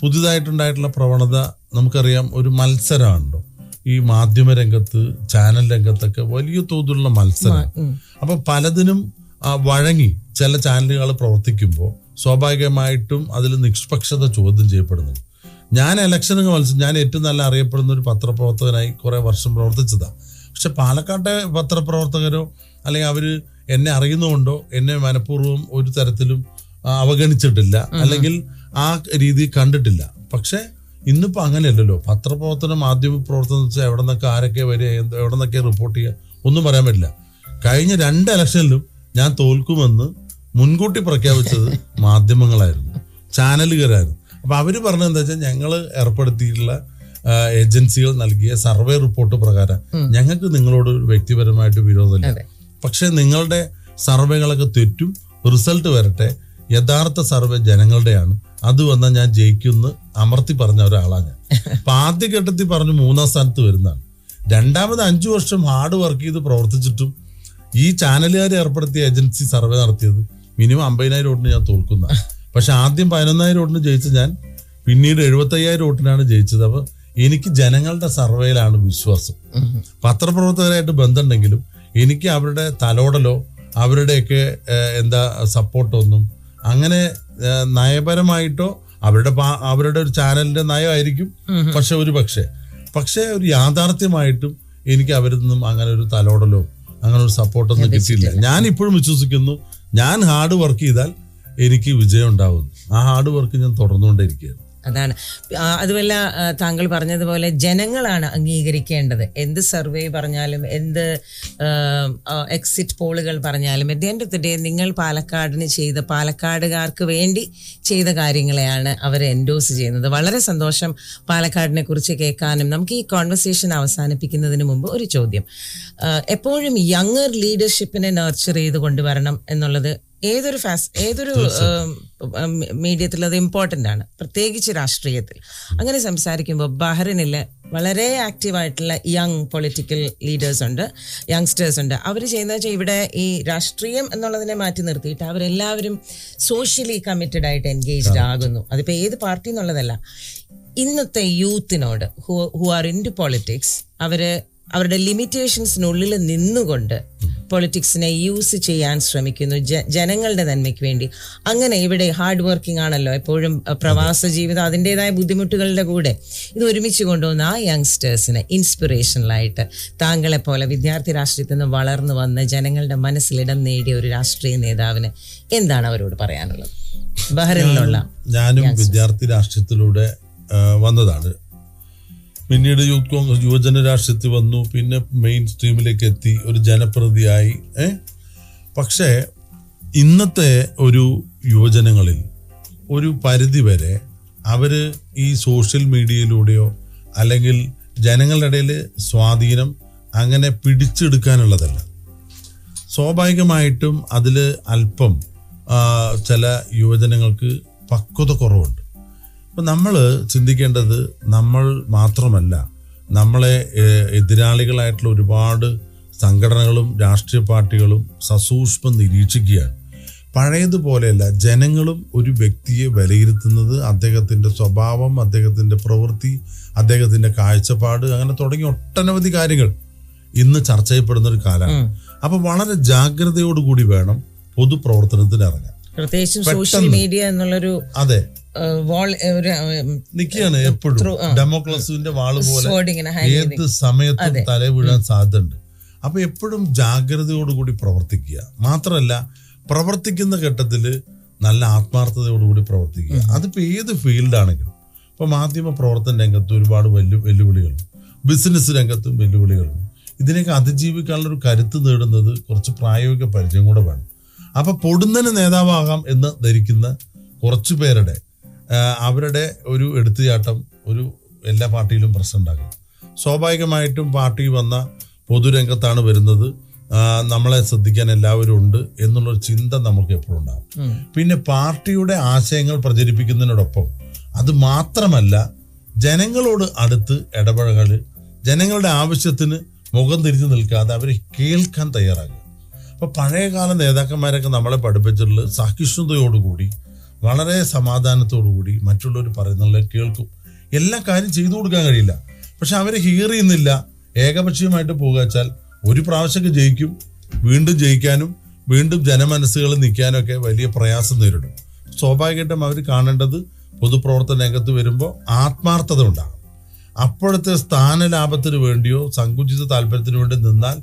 പുതുതായിട്ടുണ്ടായിട്ടുള്ള പ്രവണത നമുക്കറിയാം. ഒരു മത്സരമാണല്ലോ ഈ മാധ്യമ രംഗത്ത്, ചാനൽ രംഗത്തൊക്കെ വലിയ തോതിലുള്ള മത്സരം. അപ്പോൾ പലതിനും വഴങ്ങി ചില ചാനലുകൾ പ്രവർത്തിക്കുമ്പോൾ സ്വാഭാവികമായിട്ടും അതിൽ നിഷ്പക്ഷത ചോദ്യം ചെയ്യപ്പെടുന്നുണ്ട്. ഞാൻ ഇലക്ഷനുകൾ മത്സരം, ഞാൻ ഏറ്റവും നല്ല അറിയപ്പെടുന്ന ഒരു പത്രപ്രവർത്തകനായി കുറേ വർഷം പ്രവർത്തിച്ചതാണ്. പക്ഷെ പാലക്കാട്ടെ പത്രപ്രവർത്തകരോ അല്ലെങ്കിൽ അവർ എന്നെ അറിയുന്നതുകൊണ്ടോ എന്നെ മനഃപൂർവ്വം ഒരു തരത്തിലും അവഗണിച്ചിട്ടില്ല, അല്ലെങ്കിൽ ആ രീതി കണ്ടിട്ടില്ല. പക്ഷെ ഇന്നിപ്പോൾ അങ്ങനെയല്ലല്ലോ. പത്രപ്രവർത്തനം, മാധ്യമ പ്രവർത്തനം എന്ന് വെച്ചാൽ എവിടെ നിന്നൊക്കെ ആരൊക്കെ വരിക, എവിടെ നിന്നൊക്കെ റിപ്പോർട്ട് ചെയ്യുക, ഒന്നും പറയാൻ പറ്റില്ല. കഴിഞ്ഞ 2 ഇലക്ഷനിലും ഞാൻ തോൽക്കുമെന്ന് മുൻകൂട്ടി പ്രഖ്യാപിച്ചത് മാധ്യമങ്ങളായിരുന്നു, ചാനലുകാരായിരുന്നു. അപ്പോൾ അവർ പറഞ്ഞത് എന്താ വെച്ചാൽ ഞങ്ങൾ ഏർപ്പെടുത്തിയിട്ടുള്ള ഏജൻസികൾ നൽകിയ സർവേ റിപ്പോർട്ട് പ്രകാരം ഞങ്ങൾക്ക് നിങ്ങളോട് വ്യക്തിപരമായിട്ട് വിരോധമില്ല, പക്ഷെ നിങ്ങളുടെ സർവേകളൊക്കെ തെറ്റും, റിസൾട്ട് വരട്ടെ, യഥാർത്ഥ സർവേ ജനങ്ങളുടെയാണ്, അത് വന്നാൽ ഞാൻ ജയിക്കുമെന്ന് അമർത്തി പറഞ്ഞ ഒരാളാണ് ഞാൻ. അപ്പൊ ആദ്യഘട്ടത്തിൽ പറഞ്ഞു 3ാം സ്ഥാനത്ത് വരുന്നതാണ്. രണ്ടാമത് 5 വർഷം ഹാർഡ് വർക്ക് ചെയ്ത് പ്രവർത്തിച്ചിട്ടും ഈ ചാനലുകാർ ഏർപ്പെടുത്തിയ ഏജൻസി സർവേ നടത്തിയത് മിനിമം 50,000 വോട്ടിന് ഞാൻ തോൽക്കുന്ന. പക്ഷെ ആദ്യം 11,000 വോട്ടിന് ജയിച്ച ഞാൻ പിന്നീട് 75,000 വോട്ടിനാണ് ജയിച്ചത്. അപ്പൊ എനിക്ക് ജനങ്ങളുടെ സർവേയിലാണ് വിശ്വാസം. പത്രപ്രവർത്തകരായിട്ട് ബന്ധമുണ്ടെങ്കിലും എനിക്ക് അവരുടെ തലോടലോ അവരുടെയൊക്കെ സപ്പോർട്ടോ ഒന്നും അങ്ങനെ നയപരമായിട്ടോ അവരുടെ ഒരു ചാനലിന്റെ നയമായിരിക്കും. പക്ഷെ ഒരു യാഥാർത്ഥ്യമായിട്ടും എനിക്ക് അവരിൽ നിന്നും അങ്ങനെ ഒരു തലോടലോ അങ്ങനെ ഒരു സപ്പോർട്ടൊന്നും കിട്ടിയില്ല. ഞാൻ ഇപ്പോഴും വിശ്വസിക്കുന്നു, ഞാൻ ഹാർഡ് വർക്ക് ചെയ്താൽ എനിക്ക് വിജയം ഉണ്ടാവുന്നു. ആ ഹാർഡ് വർക്ക് ഞാൻ തുടർന്നുകൊണ്ടേയിരിക്കുകയാണ്. അതാണ്. അതുമല്ല, താങ്കൾ പറഞ്ഞതുപോലെ ജനങ്ങളാണ് അംഗീകരിക്കേണ്ടത്. എന്ത് സർവേ പറഞ്ഞാലും, എന്ത് എക്സിറ്റ് പോളുകൾ പറഞ്ഞാലും, at the end of the day നിങ്ങൾ പാലക്കാടുകാർക്ക് വേണ്ടി ചെയ്ത കാര്യങ്ങളെയാണ് അവർ എൻഡോസ് ചെയ്യുന്നത്. വളരെ സന്തോഷം പാലക്കാടിനെ കുറിച്ച് കേൾക്കാനും. നമുക്ക് ഈ കോൺവെർസേഷൻ അവസാനിപ്പിക്കുന്നതിന് മുമ്പ് ഒരു ചോദ്യം. എപ്പോഴും യങ്ങർ ലീഡർഷിപ്പിനെ നർച്ചർ ചെയ്ത് കൊണ്ടുവരണം എന്നുള്ളത് ഏതൊരു മീഡിയത്തിൽ അത് ഇമ്പോർട്ടൻ്റ് ആണ്, പ്രത്യേകിച്ച് രാഷ്ട്രീയത്തിൽ. അങ്ങനെ സംസാരിക്കുമ്പോൾ ബഹ്റിനിൽ വളരെ ആക്റ്റീവായിട്ടുള്ള യങ് പൊളിറ്റിക്കൽ ലീഡേഴ്സ് ഉണ്ട്, യങ്സ്റ്റേഴ്സ് ഉണ്ട്. അവർ ചെയ്യുന്നത് വെച്ചാൽ ഇവിടെ ഈ രാഷ്ട്രീയം എന്നുള്ളതിനെ മാറ്റി നിർത്തിയിട്ട് അവരെല്ലാവരും സോഷ്യലി കമ്മിറ്റഡ് ആയിട്ട് എൻഗേജ്ഡ് ആകുന്നു. അതിപ്പോൾ ഏത് പാർട്ടി എന്നുള്ളതല്ല. ഇന്നത്തെ യൂത്തിനോട് who are into politics, അവരുടെ ലിമിറ്റേഷൻസിനുള്ളിൽ നിന്നുകൊണ്ട് പൊളിറ്റിക്സിനെ യൂസ് ചെയ്യാൻ ശ്രമിക്കുന്നു ജനങ്ങളുടെ നന്മയ്ക്ക് വേണ്ടി. അങ്ങനെ ഇവിടെ ഹാർഡ് വർക്കിംഗ് ആണല്ലോ എപ്പോഴും പ്രവാസ ജീവിതം, അതിൻ്റെതായ ബുദ്ധിമുട്ടുകളുടെ കൂടെ ഇത് ഒരുമിച്ച് കൊണ്ടുവന്ന ആ യങ്സ്റ്റേഴ്സിന് ഇൻസ്പിറേഷണലായിട്ട് താങ്കളെപ്പോലെ വിദ്യാർത്ഥി രാഷ്ട്രീയത്തിൽ നിന്ന് വളർന്നു വന്ന് ജനങ്ങളുടെ മനസ്സിലിടം നേടിയ ഒരു രാഷ്ട്രീയ നേതാവിന് എന്താണ് അവരോട് പറയാനുള്ളത്? ബഹ്റിനിലുള്ള ഞാനും വിദ്യാർത്ഥി രാഷ്ട്രീയത്തിലൂടെ വന്നതാണ്. പിന്നീട് യൂത്ത് കോൺഗ്രസ് യുവജന രാഷ്ട്രീയത്തിൽ വന്നു, പിന്നെ മെയിൻ സ്ട്രീമിലേക്ക് എത്തി, ഒരു ജനപ്രതിയായി. പക്ഷേ ഇന്നത്തെ ഒരു യുവജനങ്ങളിൽ ഒരു പരിധി വരെ അവര് ഈ സോഷ്യൽ മീഡിയയിലൂടെയോ അല്ലെങ്കിൽ ജനങ്ങളുടെ ഇടയിൽ സ്വാധീനം അങ്ങനെ പിടിച്ചെടുക്കാനുള്ളതല്ല. സ്വാഭാവികമായിട്ടും അതിൽ അല്പം ചില യുവജനങ്ങൾക്ക് പക്വത കുറവുണ്ട്. അപ്പം നമ്മൾ ചിന്തിക്കേണ്ടത് നമ്മൾ മാത്രമല്ല, നമ്മളെ എതിരാളികളായിട്ടുള്ള ഒരുപാട് സംഘടനകളും രാഷ്ട്രീയ പാർട്ടികളും സസൂക്ഷ്മം നിരീക്ഷിക്കുകയാണ്. പഴയതുപോലെയല്ല, ജനങ്ങളും ഒരു വ്യക്തിയെ വിലയിരുത്തുന്നത് അദ്ദേഹത്തിൻ്റെ സ്വഭാവം, അദ്ദേഹത്തിൻ്റെ പ്രവൃത്തി, അദ്ദേഹത്തിൻ്റെ കാഴ്ചപ്പാട്, അങ്ങനെ തുടങ്ങി ഒട്ടനവധി കാര്യങ്ങൾ ഇന്ന് ചർച്ച ചെയ്യപ്പെടുന്ന ഒരു കാലമാണ്. അപ്പൊ വളരെ ജാഗ്രതയോടുകൂടി വേണം പൊതുപ്രവർത്തനത്തിന് ഇറങ്ങാൻ. പ്രത്യേകിച്ചും സോഷ്യൽ മീഡിയ എന്നുള്ളൊരു അതെ നിൽക്കുകയാണ് എപ്പോഴും ഡെമോക്രസിന്റെ വാള് പോലെ ഏത് സമയത്തും തല വീഴാൻ സാധ്യതയുണ്ട്. അപ്പൊ എപ്പോഴും ജാഗ്രതയോടുകൂടി പ്രവർത്തിക്കുക. മാത്രമല്ല, പ്രവർത്തിക്കുന്ന ഘട്ടത്തിൽ നല്ല ആത്മാർത്ഥതയോടുകൂടി പ്രവർത്തിക്കുക. അതിപ്പോ ഏത് ഫീൽഡാണെങ്കിലും. ഇപ്പൊ മാധ്യമ പ്രവർത്തന രംഗത്ത് ഒരുപാട് വെല്ലുവിളികളുണ്ട്, ബിസിനസ് രംഗത്തും വെല്ലുവിളികളുണ്ട്. ഇതിനൊക്കെ അതിജീവിക്കാനുള്ള ഒരു കരുത്ത് നേടുന്നത് കുറച്ച് പ്രായോഗിക പരിചയം കൂടെ വേണം. അപ്പൊ പൊടുന്നതിന് നേതാവാകാം എന്ന് ധരിക്കുന്ന കുറച്ചു പേരുടെ അവരുടെ ഒരു എടുത്തുചാട്ടം ഒരു എല്ലാ പാർട്ടിയിലും പ്രശ്നമുണ്ടാകും. സ്വാഭാവികമായിട്ടും പാർട്ടി വന്ന പൊതുരംഗത്താണ് വരുന്നത്, നമ്മളെ ശ്രദ്ധിക്കാൻ എല്ലാവരും ഉണ്ട് എന്നുള്ളൊരു ചിന്ത നമുക്ക് എപ്പോഴും ഉണ്ടാകും. പിന്നെ പാർട്ടിയുടെ ആശയങ്ങൾ പ്രചരിപ്പിക്കുന്നതിനോടൊപ്പം അത് മാത്രമല്ല, ജനങ്ങളോട് അടുത്ത് ഇടപഴകല്, ജനങ്ങളുടെ ആവശ്യത്തിന് മുഖം തിരിച്ചു നിൽക്കാതെ അവരെ കേൾക്കാൻ തയ്യാറാകുക. അപ്പൊ പഴയകാല നേതാക്കന്മാരൊക്കെ നമ്മളെ പഠിപ്പിച്ചിട്ടുള്ളത് സഹിഷ്ണുതയോടുകൂടി വളരെ സമാധാനത്തോടുകൂടി മറ്റുള്ളവർ പറയുന്നത് കേൾക്കും. എല്ലാ കാര്യം ചെയ്തു കൊടുക്കാൻ കഴിയില്ല, പക്ഷെ അവരെ ഹിയർ ചെയ്യുന്നില്ല. ഏകപക്ഷീയമായിട്ട് പോകുക വെച്ചാൽ ഒരു പ്രാവശ്യമൊക്കെ ജയിക്കും, വീണ്ടും ജയിക്കാനും വീണ്ടും ജനമനസ്സുകളിൽ നിൽക്കാനും ഒക്കെ വലിയ പ്രയാസം നേരിടും. സ്വാഭാവികമായിട്ടും അവർ കാണേണ്ടത് പൊതുപ്രവർത്തന രംഗത്ത് വരുമ്പോൾ ആത്മാർത്ഥത ഉണ്ടാകും. അപ്പോഴത്തെ സ്ഥാനലാഭത്തിന് വേണ്ടിയോ സങ്കുചിത താല്പര്യത്തിന് വേണ്ടി നിന്നാൽ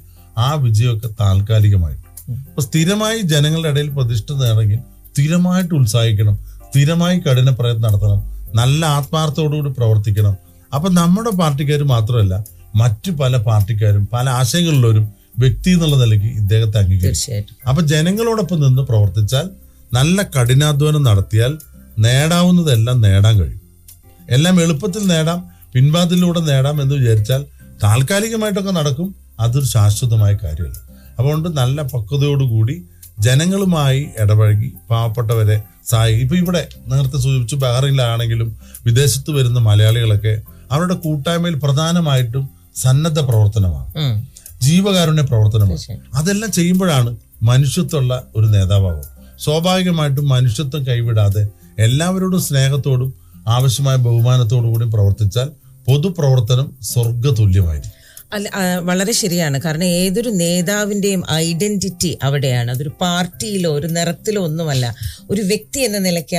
ആ വിജയമൊക്കെ താൽക്കാലികമായിട്ട്. അപ്പൊ സ്ഥിരമായി ജനങ്ങളുടെ ഇടയിൽ പ്രതിഷ്ഠ നേടണമെങ്കിൽ സ്ഥിരമായിട്ട് ഉത്സാഹിക്കണം, സ്ഥിരമായി കഠിന പ്രയത്നം നടത്തണം, നല്ല ആത്മാർത്ഥത്തോടുകൂടി പ്രവർത്തിക്കണം. അപ്പൊ നമ്മുടെ പാർട്ടിക്കാർ മാത്രമല്ല, മറ്റു പല പാർട്ടിക്കാരും പല ആശയങ്ങളുള്ളവരും വ്യക്തി എന്നുള്ള നിലയ്ക്ക് ഇദ്ദേഹത്തെ അംഗീകരിക്കും. അപ്പൊ ജനങ്ങളോടൊപ്പം നിന്ന് പ്രവർത്തിച്ചാൽ, നല്ല കഠിനാധ്വാനം നടത്തിയാൽ നേടാവുന്നതെല്ലാം നേടാൻ കഴിയും. എല്ലാം എളുപ്പത്തിൽ നേടാം, പിൻവാതിലൂടെ നേടാം എന്ന് വിചാരിച്ചാൽ താൽക്കാലികമായിട്ടൊക്കെ നടക്കും, അതൊരു ശാശ്വതമായ കാര്യമല്ല. അതുകൊണ്ട് നല്ല പക്വതയോടുകൂടി ജനങ്ങളുമായി ഇടപഴകി പാവപ്പെട്ടവരെ സഹായിക്കും. ഇപ്പൊ ഇവിടെ നേരത്തെ സൂചിപ്പിച്ചു, ബഹ്റൈനിലാണെങ്കിലും വിദേശത്ത് വരുന്ന മലയാളികളൊക്കെ അവരുടെ കൂട്ടായ്മയിൽ പ്രധാനമായിട്ടും സന്നദ്ധ പ്രവർത്തനമാണ്, ജീവകാരുണ്യ പ്രവർത്തനമാണ്. അതെല്ലാം ചെയ്യുമ്പോഴാണ് മനുഷ്യത്വമുള്ള ഒരു നേതാവാകും. സ്വാഭാവികമായിട്ടും മനുഷ്യത്വം കൈവിടാതെ എല്ലാവരോടും സ്നേഹത്തോടും ആവശ്യമായ ബഹുമാനത്തോടു കൂടി പ്രവർത്തിച്ചാൽ പൊതുപ്രവർത്തനം സ്വർഗതുല്യമായിരിക്കും. അല്ല, വളരെ ശരിയാണ്. കാരണം ഏതൊരു നേതാവിന്റെയും ഐഡന്റിറ്റി അവിടെയാണ്. അതൊരു പാർട്ടിയിലോ ഒരു നിറത്തിലോ ഒന്നുമല്ല, ഒരു വ്യക്തി എന്ന നിലയ്ക്ക്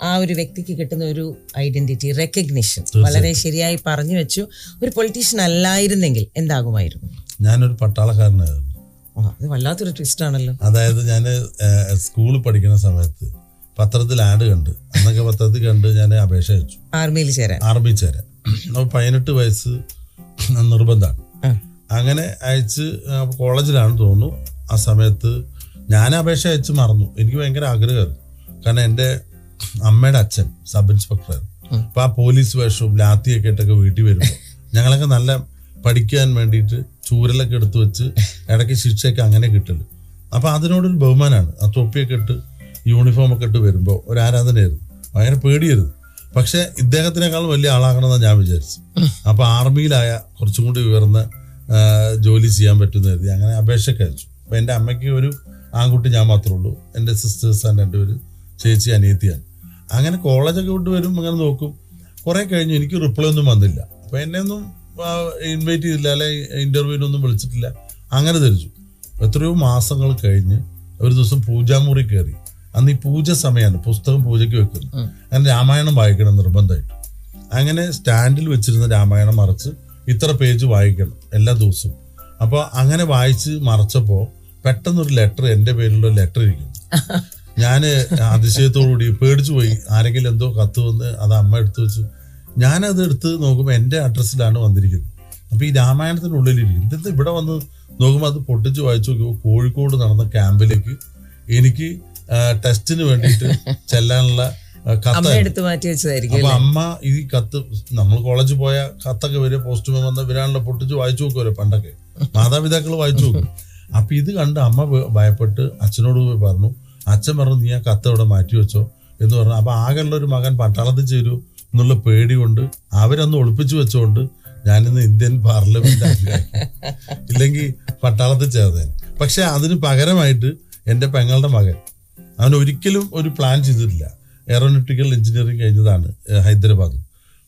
ആ ഒരു വ്യക്തിക്ക് കിട്ടുന്ന ഒരു ഐഡന്റിറ്റി, റെക്കഗ്നിഷൻ. വളരെ ശരിയായി പറഞ്ഞു വെച്ചു. ഒരു പൊളിറ്റീഷ്യൻ അല്ലായിരുന്നെങ്കിൽ എന്താകുമായിരുന്നു? ഞാനൊരു പട്ടാളക്കാരനായിരുന്നു. അത് വല്ലാത്തൊരു ട്വിസ്റ്റ് ആണല്ലോ. അതായത് ഞാൻ സ്കൂളിൽ പഠിക്കുന്ന സമയത്ത് പത്രത്തിൽ ആഡ് കണ്ട്, അന്നൊക്കെ പത്രത്തിൽ കണ്ട് ഞാൻ അപേക്ഷ അയച്ചു ആർമിയിൽ ചേരാൻ. അപ്പോൾ 18 വയസ്സ് നിർബന്ധമാണ്. അങ്ങനെ അയച്ച് കോളേജിലാണെന്ന് തോന്നുന്നു. ആ സമയത്ത് ഞാൻ അപേക്ഷ അയച്ച് മറന്നു. എനിക്ക് ഭയങ്കര ആഗ്രഹമായിരുന്നു, കാരണം എൻ്റെ അമ്മയുടെ അച്ഛൻ സബ് ഇൻസ്പെക്ടറായിരുന്നു. അപ്പൊ ആ പോലീസ് വേഷവും ലാത്തിയൊക്കെ ഇട്ടൊക്കെ വീട്ടിൽ വരുമ്പോൾ ഞങ്ങളൊക്കെ നല്ല പഠിക്കാൻ വേണ്ടിയിട്ട് ചൂരലൊക്കെ എടുത്തു വെച്ച് ഇടയ്ക്ക് ശിക്ഷയൊക്കെ അങ്ങനെ കിട്ടല്. അപ്പൊ അതിനോടൊരു ബഹുമാനമാണ്. ആ തൊപ്പിയൊക്കെ ഇട്ട് യൂണിഫോം ഒക്കെ ഇട്ട് വരുമ്പോൾ ഒരു ആരാധനയായിരുന്നു, ഭയങ്കര പേടിയായിരുന്നു. പക്ഷെ ഇദ്ദേഹത്തിനേക്കാൾ വലിയ ആളാകണമെന്നാണ് ഞാൻ വിചാരിച്ചു. അപ്പൊ ആർമിയിലായ കുറച്ചും കൂടി ഉയർന്ന ജോലി ചെയ്യാൻ പറ്റുന്ന കരുതി അങ്ങനെ അപേക്ഷയൊക്കെ അയച്ചു. അപ്പൊ എൻ്റെ അമ്മയ്ക്ക് ഒരു ആൺകുട്ടി ഞാൻ മാത്രമേ ഉള്ളൂ, എൻ്റെ സിസ്റ്റേഴ്സാണ് രണ്ടുപേര്, ചേച്ചി അനിയത്തിയാണ്. അങ്ങനെ കോളേജൊക്കെ വിട്ട് വരും, അങ്ങനെ നോക്കും. കുറെ കഴിഞ്ഞു എനിക്ക് റിപ്ലൈ ഒന്നും വന്നില്ല. അപ്പൊ എന്നെ ഒന്നും ഇൻവൈറ്റ് ചെയ്തില്ല, അല്ലെ ഇന്റർവ്യൂവിനൊന്നും വിളിച്ചിട്ടില്ല. അങ്ങനെ ധരിച്ചു. എത്രയോ മാസങ്ങൾ കഴിഞ്ഞ് ഒരു ദിവസം പൂജാമുറി കയറി. അന്ന് ഈ പൂജ സമയമാണ്, പുസ്തകം പൂജയ്ക്ക് വെക്കുന്നു. അങ്ങനെ രാമായണം വായിക്കണം നിർബന്ധമായിട്ട്. അങ്ങനെ സ്റ്റാൻഡിൽ വെച്ചിരുന്ന രാമായണം മറച്ച് ഇത്ര പേജ് വായിക്കണം എല്ലാ ദിവസവും. അപ്പോൾ അങ്ങനെ വായിച്ച് മറച്ചപ്പോൾ പെട്ടെന്നൊരു ലെറ്റർ, എൻ്റെ പേരിലുള്ള ലെറ്റർ ഇരിക്കുന്നു. ഞാൻ അതിശയത്തോടുകൂടി പേടിച്ചു പോയി. ആരെങ്കിലും എന്തോ കത്ത് വന്ന് അത് അമ്മ എടുത്തു വെച്ചു. ഞാനത് എടുത്ത് നോക്കുമ്പോൾ എൻ്റെ അഡ്രസ്സിലാണ് വന്നിരിക്കുന്നത്. അപ്പോൾ ഈ രാമായണത്തിനുള്ളിലിരിക്കും. ഇതെന്താ ഇവിടെ വന്ന് നോക്കുമ്പോൾ അത് പൊട്ടിച്ച് വായിച്ചു നോക്കുമ്പോൾ കോഴിക്കോട് നടന്ന ക്യാമ്പിലേക്ക് എനിക്ക് ടെസ്റ്റിന് വേണ്ടിയിട്ട് ചെല്ലാനുള്ള കത്തായിരുന്നു. അപ്പൊ അമ്മ ഈ കത്ത്, നമ്മൾ കോളേജിൽ പോയ കത്തൊക്കെ വരെ പോസ്റ്റ്മാൻ വന്ന വരാനുള്ള പൊട്ടിച്ച് വായിച്ചു നോക്കുമല്ലോ പണ്ടൊക്കെ, മാതാപിതാക്കൾ വായിച്ചു നോക്കും. അപ്പൊ ഇത് കണ്ട് അമ്മ ഭയപ്പെട്ട് അച്ഛനോട് പോയി പറഞ്ഞു. അച്ഛൻ പറഞ്ഞു നീ ആ കത്ത് ഇവിടെ മാറ്റി വെച്ചോ എന്ന് പറഞ്ഞു. അപ്പൊ ആകെയുള്ള ഒരു മകൻ പട്ടാളത്തിൽ ചേരൂ എന്നുള്ള പേടി കൊണ്ട് അവരൊന്ന് ഒളിപ്പിച്ചു വെച്ചോണ്ട് ഞാനിന്ന് ഇന്ത്യൻ പാർലമെന്റ് ഇല്ലെങ്കിൽ പട്ടാളത്തിൽ ചേർന്നേനെ. പക്ഷെ അതിന് പകരമായിട്ട് എൻ്റെ പെങ്ങളുടെ മകൻ, അവൻ ഒരിക്കലും ഒരു പ്ലാൻ ചെയ്തിട്ടില്ല. എയറോനോട്ടിക്കൽ എഞ്ചിനീയറിംഗ് കഴിഞ്ഞതാണ് ഹൈദരാബാദ്.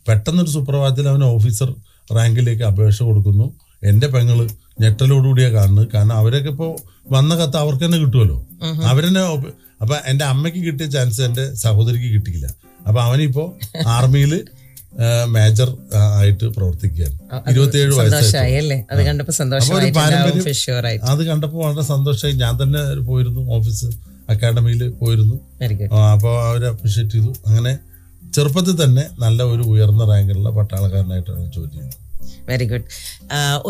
പെട്ടെന്നൊരു സുപ്രഭാതത്തിൽ അവൻ ഓഫീസർ റാങ്കിലേക്ക് അപേക്ഷ കൊടുക്കുന്നു. എൻ്റെ പെങ്ങള് ഞെട്ടലോടുകൂടിയാണ് കാണുന്നത്. കാരണം അവരൊക്കെ ഇപ്പോൾ വന്ന കത്ത് അവർക്ക് തന്നെ കിട്ടുമല്ലോ, അവരെന്നെ. അപ്പൊ എൻ്റെ അമ്മയ്ക്ക് കിട്ടിയ ചാൻസ് എൻ്റെ സഹോദരിക്ക് കിട്ടിയില്ല. അപ്പൊ അവനിപ്പോ ആർമിയിൽ മേജർ ആയിട്ട് പ്രവർത്തിക്കുകയാണ്. 27 വയസ്സായി. അത് കണ്ടപ്പോൾ വളരെ സന്തോഷമായി. ഞാൻ തന്നെ പോയിരുന്നു, ഓഫീസ് അക്കാഡമിയിൽ പോയിരുന്നു. അപ്പോൾ അവരെ അപ്രീഷിയേറ്റ് ചെയ്തു. അങ്ങനെ ചെറുപ്പത്തിൽ തന്നെ നല്ല ഒരു ഉയർന്ന റാങ്കിലുള്ള പട്ടാളക്കാരനായിട്ടാണ് ജോലി ചെയ്യുന്നത്. Very good.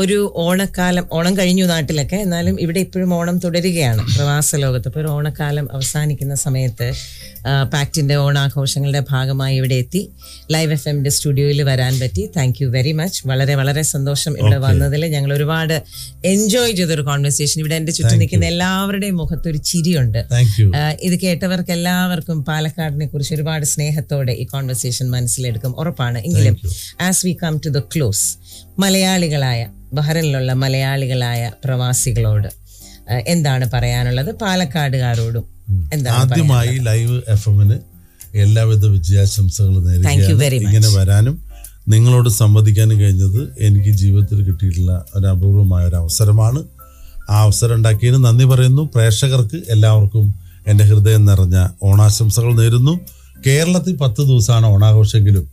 ഒരു ഓണക്കാലം, ഓണം കഴിഞ്ഞു നാട്ടിലൊക്കെ, എന്നാലും ഇവിടെ ഇപ്പോഴും ഓണം തുടരുകയാണ് പ്രവാസ ലോകത്ത്. ഇപ്പോൾ ഒരു ഓണക്കാലം അവസാനിക്കുന്ന സമയത്ത് പാക്റ്റിൻ്റെ ഓണാഘോഷങ്ങളുടെ ഭാഗമായി ഇവിടെ എത്തി ലൈവ് FM സ്റ്റുഡിയോയിൽ വരാൻ പറ്റി. Thank you very much. വളരെ വളരെ സന്തോഷം ഇവിടെ വന്നതിൽ. ഞങ്ങൾ ഒരുപാട് എൻജോയ് ചെയ്തൊരു കോൺവെർസേഷൻ. ഇവിടെ എൻ്റെ ചുറ്റും നിൽക്കുന്ന എല്ലാവരുടെയും മുഖത്തൊരു ചിരിയുണ്ട്. ഇത് കേട്ടവർക്ക് എല്ലാവർക്കും പാലക്കാടിനെ കുറിച്ച് ഒരുപാട് സ്നേഹത്തോടെ ഈ കോൺവെർസേഷൻ മനസ്സിലെടുക്കും, ഉറപ്പാണ്. എങ്കിലും as we come to the close, മലയാളികളായ, ബഹ്റിനിലുള്ള മലയാളികളായ പ്രവാസികളോട് എന്താണ് പറയാനുള്ളത്? പാലക്കാടുകാരോടും എന്താണ്? ആദ്യമായി ലൈവ് FM-ന് എല്ലാവിധ വിജയാശംസകളും നേരുകയാണ്. ഇങ്ങനെ വരാനും നിങ്ങളോട് സംവദിക്കാനും കഴിഞ്ഞത് എനിക്ക് ജീവിതത്തിൽ കിട്ടിയിട്ടുള്ള ഒരു അപൂർവമായ ഒരു അവസരമാണ്. ആ അവസരം ഉണ്ടാക്കിയതിന് നന്ദി പറയുന്നു. പ്രേക്ഷകർക്ക് എല്ലാവർക്കും എൻ്റെ ഹൃദയം നിറഞ്ഞ ഓണാശംസകൾ നേരുന്നു. കേരളത്തിൽ 10 ദിവസമാണ് ഓണാഘോഷമെങ്കിലും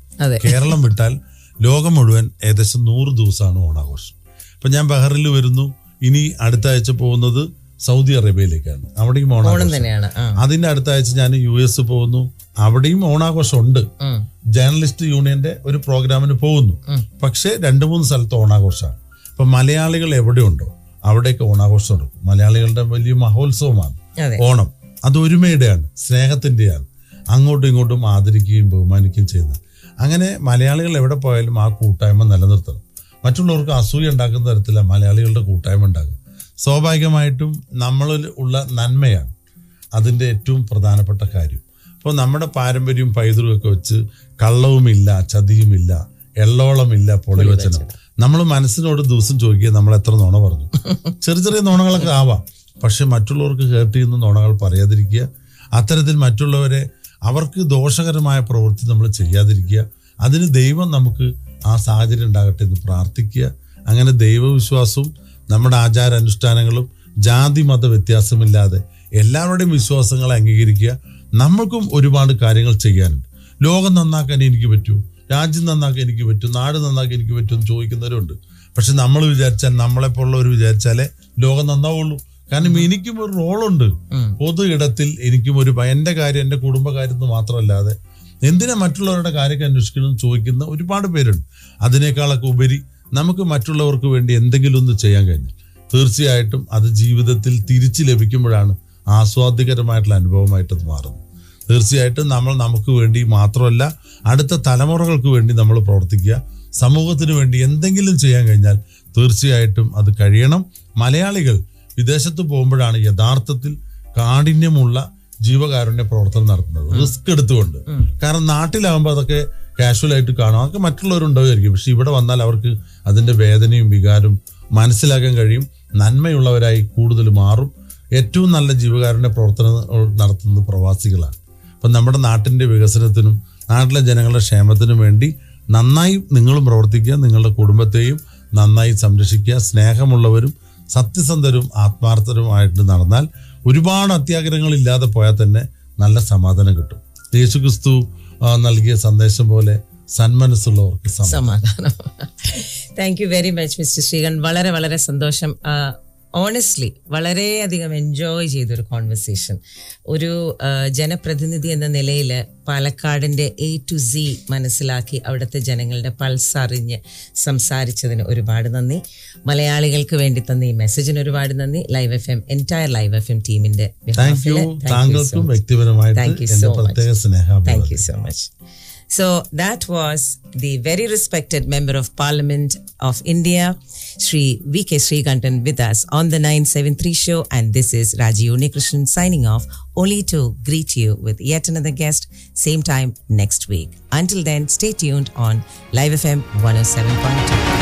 കേരളം വിട്ടാൽ ലോകം മുഴുവൻ ഏകദേശം 100 ദിവസമാണ് ഓണാഘോഷം. ഇപ്പം ഞാൻ ബഹ്റിനിൽ വരുന്നു. ഇനി അടുത്ത ആഴ്ച പോകുന്നത് സൗദി അറേബ്യയിലേക്കാണ്. അവിടെയും ഓണാഘോഷം തന്നെയാണ്. അതിന്റെ അടുത്ത ആഴ്ച ഞാൻ US പോകുന്നു. അവിടെയും ഓണാഘോഷം ഉണ്ട്. ജേർണലിസ്റ്റ് യൂണിയന്റെ ഒരു പ്രോഗ്രാമിന് പോകുന്നു. പക്ഷേ 2-3 സ്ഥലത്ത് ഓണാഘോഷമാണ്. ഇപ്പൊ മലയാളികൾ എവിടെയുണ്ടോ അവിടെയൊക്കെ ഓണാഘോഷം ഉണ്ട്. മലയാളികളുടെ വലിയ മഹോത്സവമാണ് ഓണം. അത് ഒരുമയുടെയാണ്, സ്നേഹത്തിന്റെയാണ്. അങ്ങോട്ടും ഇങ്ങോട്ടും ആദരിക്കുകയും ബഹുമാനിക്കുകയും ചെയ്യുന്നത്. അങ്ങനെ മലയാളികൾ എവിടെ പോയാലും ആ കൂട്ടായ്മ നിലനിർത്തണം. മറ്റുള്ളവർക്ക് അസൂയ ഉണ്ടാക്കുന്ന തരത്തിലാണ് മലയാളികളുടെ കൂട്ടായ്മ ഉണ്ടാകുക. സ്വാഭാവികമായിട്ടും നമ്മളിൽ ഉള്ള നന്മയാണ് അതിൻ്റെ ഏറ്റവും പ്രധാനപ്പെട്ട കാര്യം. അപ്പോൾ നമ്മുടെ പാരമ്പര്യവും പൈതൃകമൊക്കെ വെച്ച് കള്ളവുമില്ല, ചതിയുമില്ല, എള്ളോളമില്ല, പൊളിവച്ചനം. നമ്മൾ മനസ്സിനോട് ദിവസം ചോദിക്കുക നമ്മൾ എത്ര നുണ പറഞ്ഞു. ചെറിയ ചെറിയ നുണകളൊക്കെ ആവാം, പക്ഷെ മറ്റുള്ളവർക്ക് ഹേർട്ട് ചെയ്യുന്ന നുണകൾ പറയാതിരിക്കുക. അത്തരത്തിൽ മറ്റുള്ളവരെ അവർക്ക് ദോഷകരമായ പ്രവൃത്തി നമ്മൾ ചെയ്യാതിരിക്കുക. അതിന് ദൈവം നമുക്ക് ആ സാഹചര്യം ഉണ്ടാകട്ടെ എന്ന് പ്രാർത്ഥിക്കുക. അങ്ങനെ ദൈവവിശ്വാസവും നമ്മുടെ ആചാരാനുഷ്ഠാനങ്ങളും ജാതി മത വ്യത്യാസമില്ലാതെ എല്ലാവരുടെയും വിശ്വാസങ്ങളെ അംഗീകരിക്കുക. നമ്മൾക്കും ഒരുപാട് കാര്യങ്ങൾ ചെയ്യാനുണ്ട്. ലോകം നന്നാക്കാൻ എനിക്ക് പറ്റൂ, രാജ്യം നന്നാക്കാൻ എനിക്ക് പറ്റും, നാട് നന്നാക്കാൻ എനിക്ക് പറ്റും എന്ന് ചോദിക്കുന്നവരുണ്ട്. പക്ഷെ നമ്മൾ വിചാരിച്ചാൽ, നമ്മളെപ്പോലുള്ളവർ വിചാരിച്ചാലേ ലോകം നന്നാവുള്ളൂ. കാരണം എനിക്കും ഒരു റോളുണ്ട് പൊതു ഇടത്തിൽ. എനിക്കും ഒരു എൻ്റെ കാര്യം, എൻ്റെ കുടുംബകാര്യം എന്ന് മാത്രമല്ലാതെ എന്തിനാ മറ്റുള്ളവരുടെ കാര്യമൊക്കെ അന്വേഷിക്കണം ചോദിക്കുന്ന ഒരുപാട് പേരുണ്ട്. അതിനേക്കാളൊക്കെ ഉപരി നമുക്ക് മറ്റുള്ളവർക്ക് വേണ്ടി എന്തെങ്കിലും ഒന്ന് ചെയ്യാൻ കഴിഞ്ഞാൽ തീർച്ചയായിട്ടും അത് ജീവിതത്തിൽ തിരിച്ചു ലഭിക്കുമ്പോഴാണ് ആസ്വാദ്യകരമായിട്ടുള്ള അനുഭവമായിട്ടത് മാറുന്നത്. തീർച്ചയായിട്ടും നമ്മൾ നമുക്ക് വേണ്ടി മാത്രമല്ല അടുത്ത തലമുറകൾക്ക് വേണ്ടി നമ്മൾ പ്രവർത്തിക്കുക. സമൂഹത്തിന് വേണ്ടി എന്തെങ്കിലും ചെയ്യാൻ കഴിഞ്ഞാൽ തീർച്ചയായിട്ടും അത് കഴിയണം. മലയാളികൾ വിദേശത്ത് പോകുമ്പോഴാണ് യഥാർത്ഥത്തിൽ കാഠിന്യമുള്ള ജീവകാരുണ്യ പ്രവർത്തനം നടത്തുന്നത്, റിസ്ക് എടുത്തുകൊണ്ട്. കാരണം നാട്ടിലാകുമ്പോൾ അതൊക്കെ കാഷ്വലായിട്ട് കാണും, അതൊക്കെ മറ്റുള്ളവരുണ്ടാവുമായിരിക്കും. പക്ഷെ ഇവിടെ വന്നാൽ അവർക്ക് അതിൻ്റെ വേദനയും വികാരവും മനസ്സിലാക്കാൻ കഴിയും. നന്മയുള്ളവരായി കൂടുതൽ മാറും. ഏറ്റവും നല്ല ജീവകാരുണ്യ പ്രവർത്തനം നടത്തുന്നത് പ്രവാസികളാണ്. അപ്പം നമ്മുടെ നാട്ടിൻ്റെ വികസനത്തിനും നാട്ടിലെ ജനങ്ങളുടെ ക്ഷേമത്തിനും വേണ്ടി നന്നായി നിങ്ങളും പ്രവർത്തിക്കുക. നിങ്ങളുടെ കുടുംബത്തെയും നന്നായി സംരക്ഷിക്കുക. സ്നേഹമുള്ളവരും സത്യസന്ധരും ആത്മാർത്ഥരുമായിട്ട് നടന്നാൽ ഒരുപാട് അത്യാഗ്രഹങ്ങൾ ഇല്ലാതെ പോയാൽ തന്നെ നല്ല സമാധാനം കിട്ടും. യേശുക്രിസ്തു നൽകിയ സന്ദേശം പോലെ സന്മനസ്സുള്ളവർക്ക് സമാധാനം. Thank you very much mister Sreekanth. വളരെ വളരെ സന്തോഷം. ഓണസ്റ്റ്ലി വളരെയധികം എൻജോയ് ചെയ്തൊരു കോൺവെർസേഷൻ. ഒരു ജനപ്രതിനിധി എന്ന നിലയിൽ പാലക്കാടിൻ്റെ A to Z മനസ്സിലാക്കി അവിടുത്തെ ജനങ്ങളുടെ പൾസ് അറിഞ്ഞ് സംസാരിച്ചതിന് ഒരുപാട് നന്ദി. മലയാളികൾക്ക് വേണ്ടി തന്ന ഈ മെസ്സേജിന് ഒരുപാട് നന്ദി. Live FM entire live FM ടീമിന്റെ താങ്കൾക്കും വ്യക്തിപരമായിട്ട് പ്രത്യേക സ്നേഹം. Thank you so much. So that was the very respected Member of Parliament of India, Shri V.K. Srikantan, with us on the 973 show. And this is Raji Unnikrishnan signing off, only to greet you with yet another guest, same time next week. Until then, stay tuned on Live FM 107.2.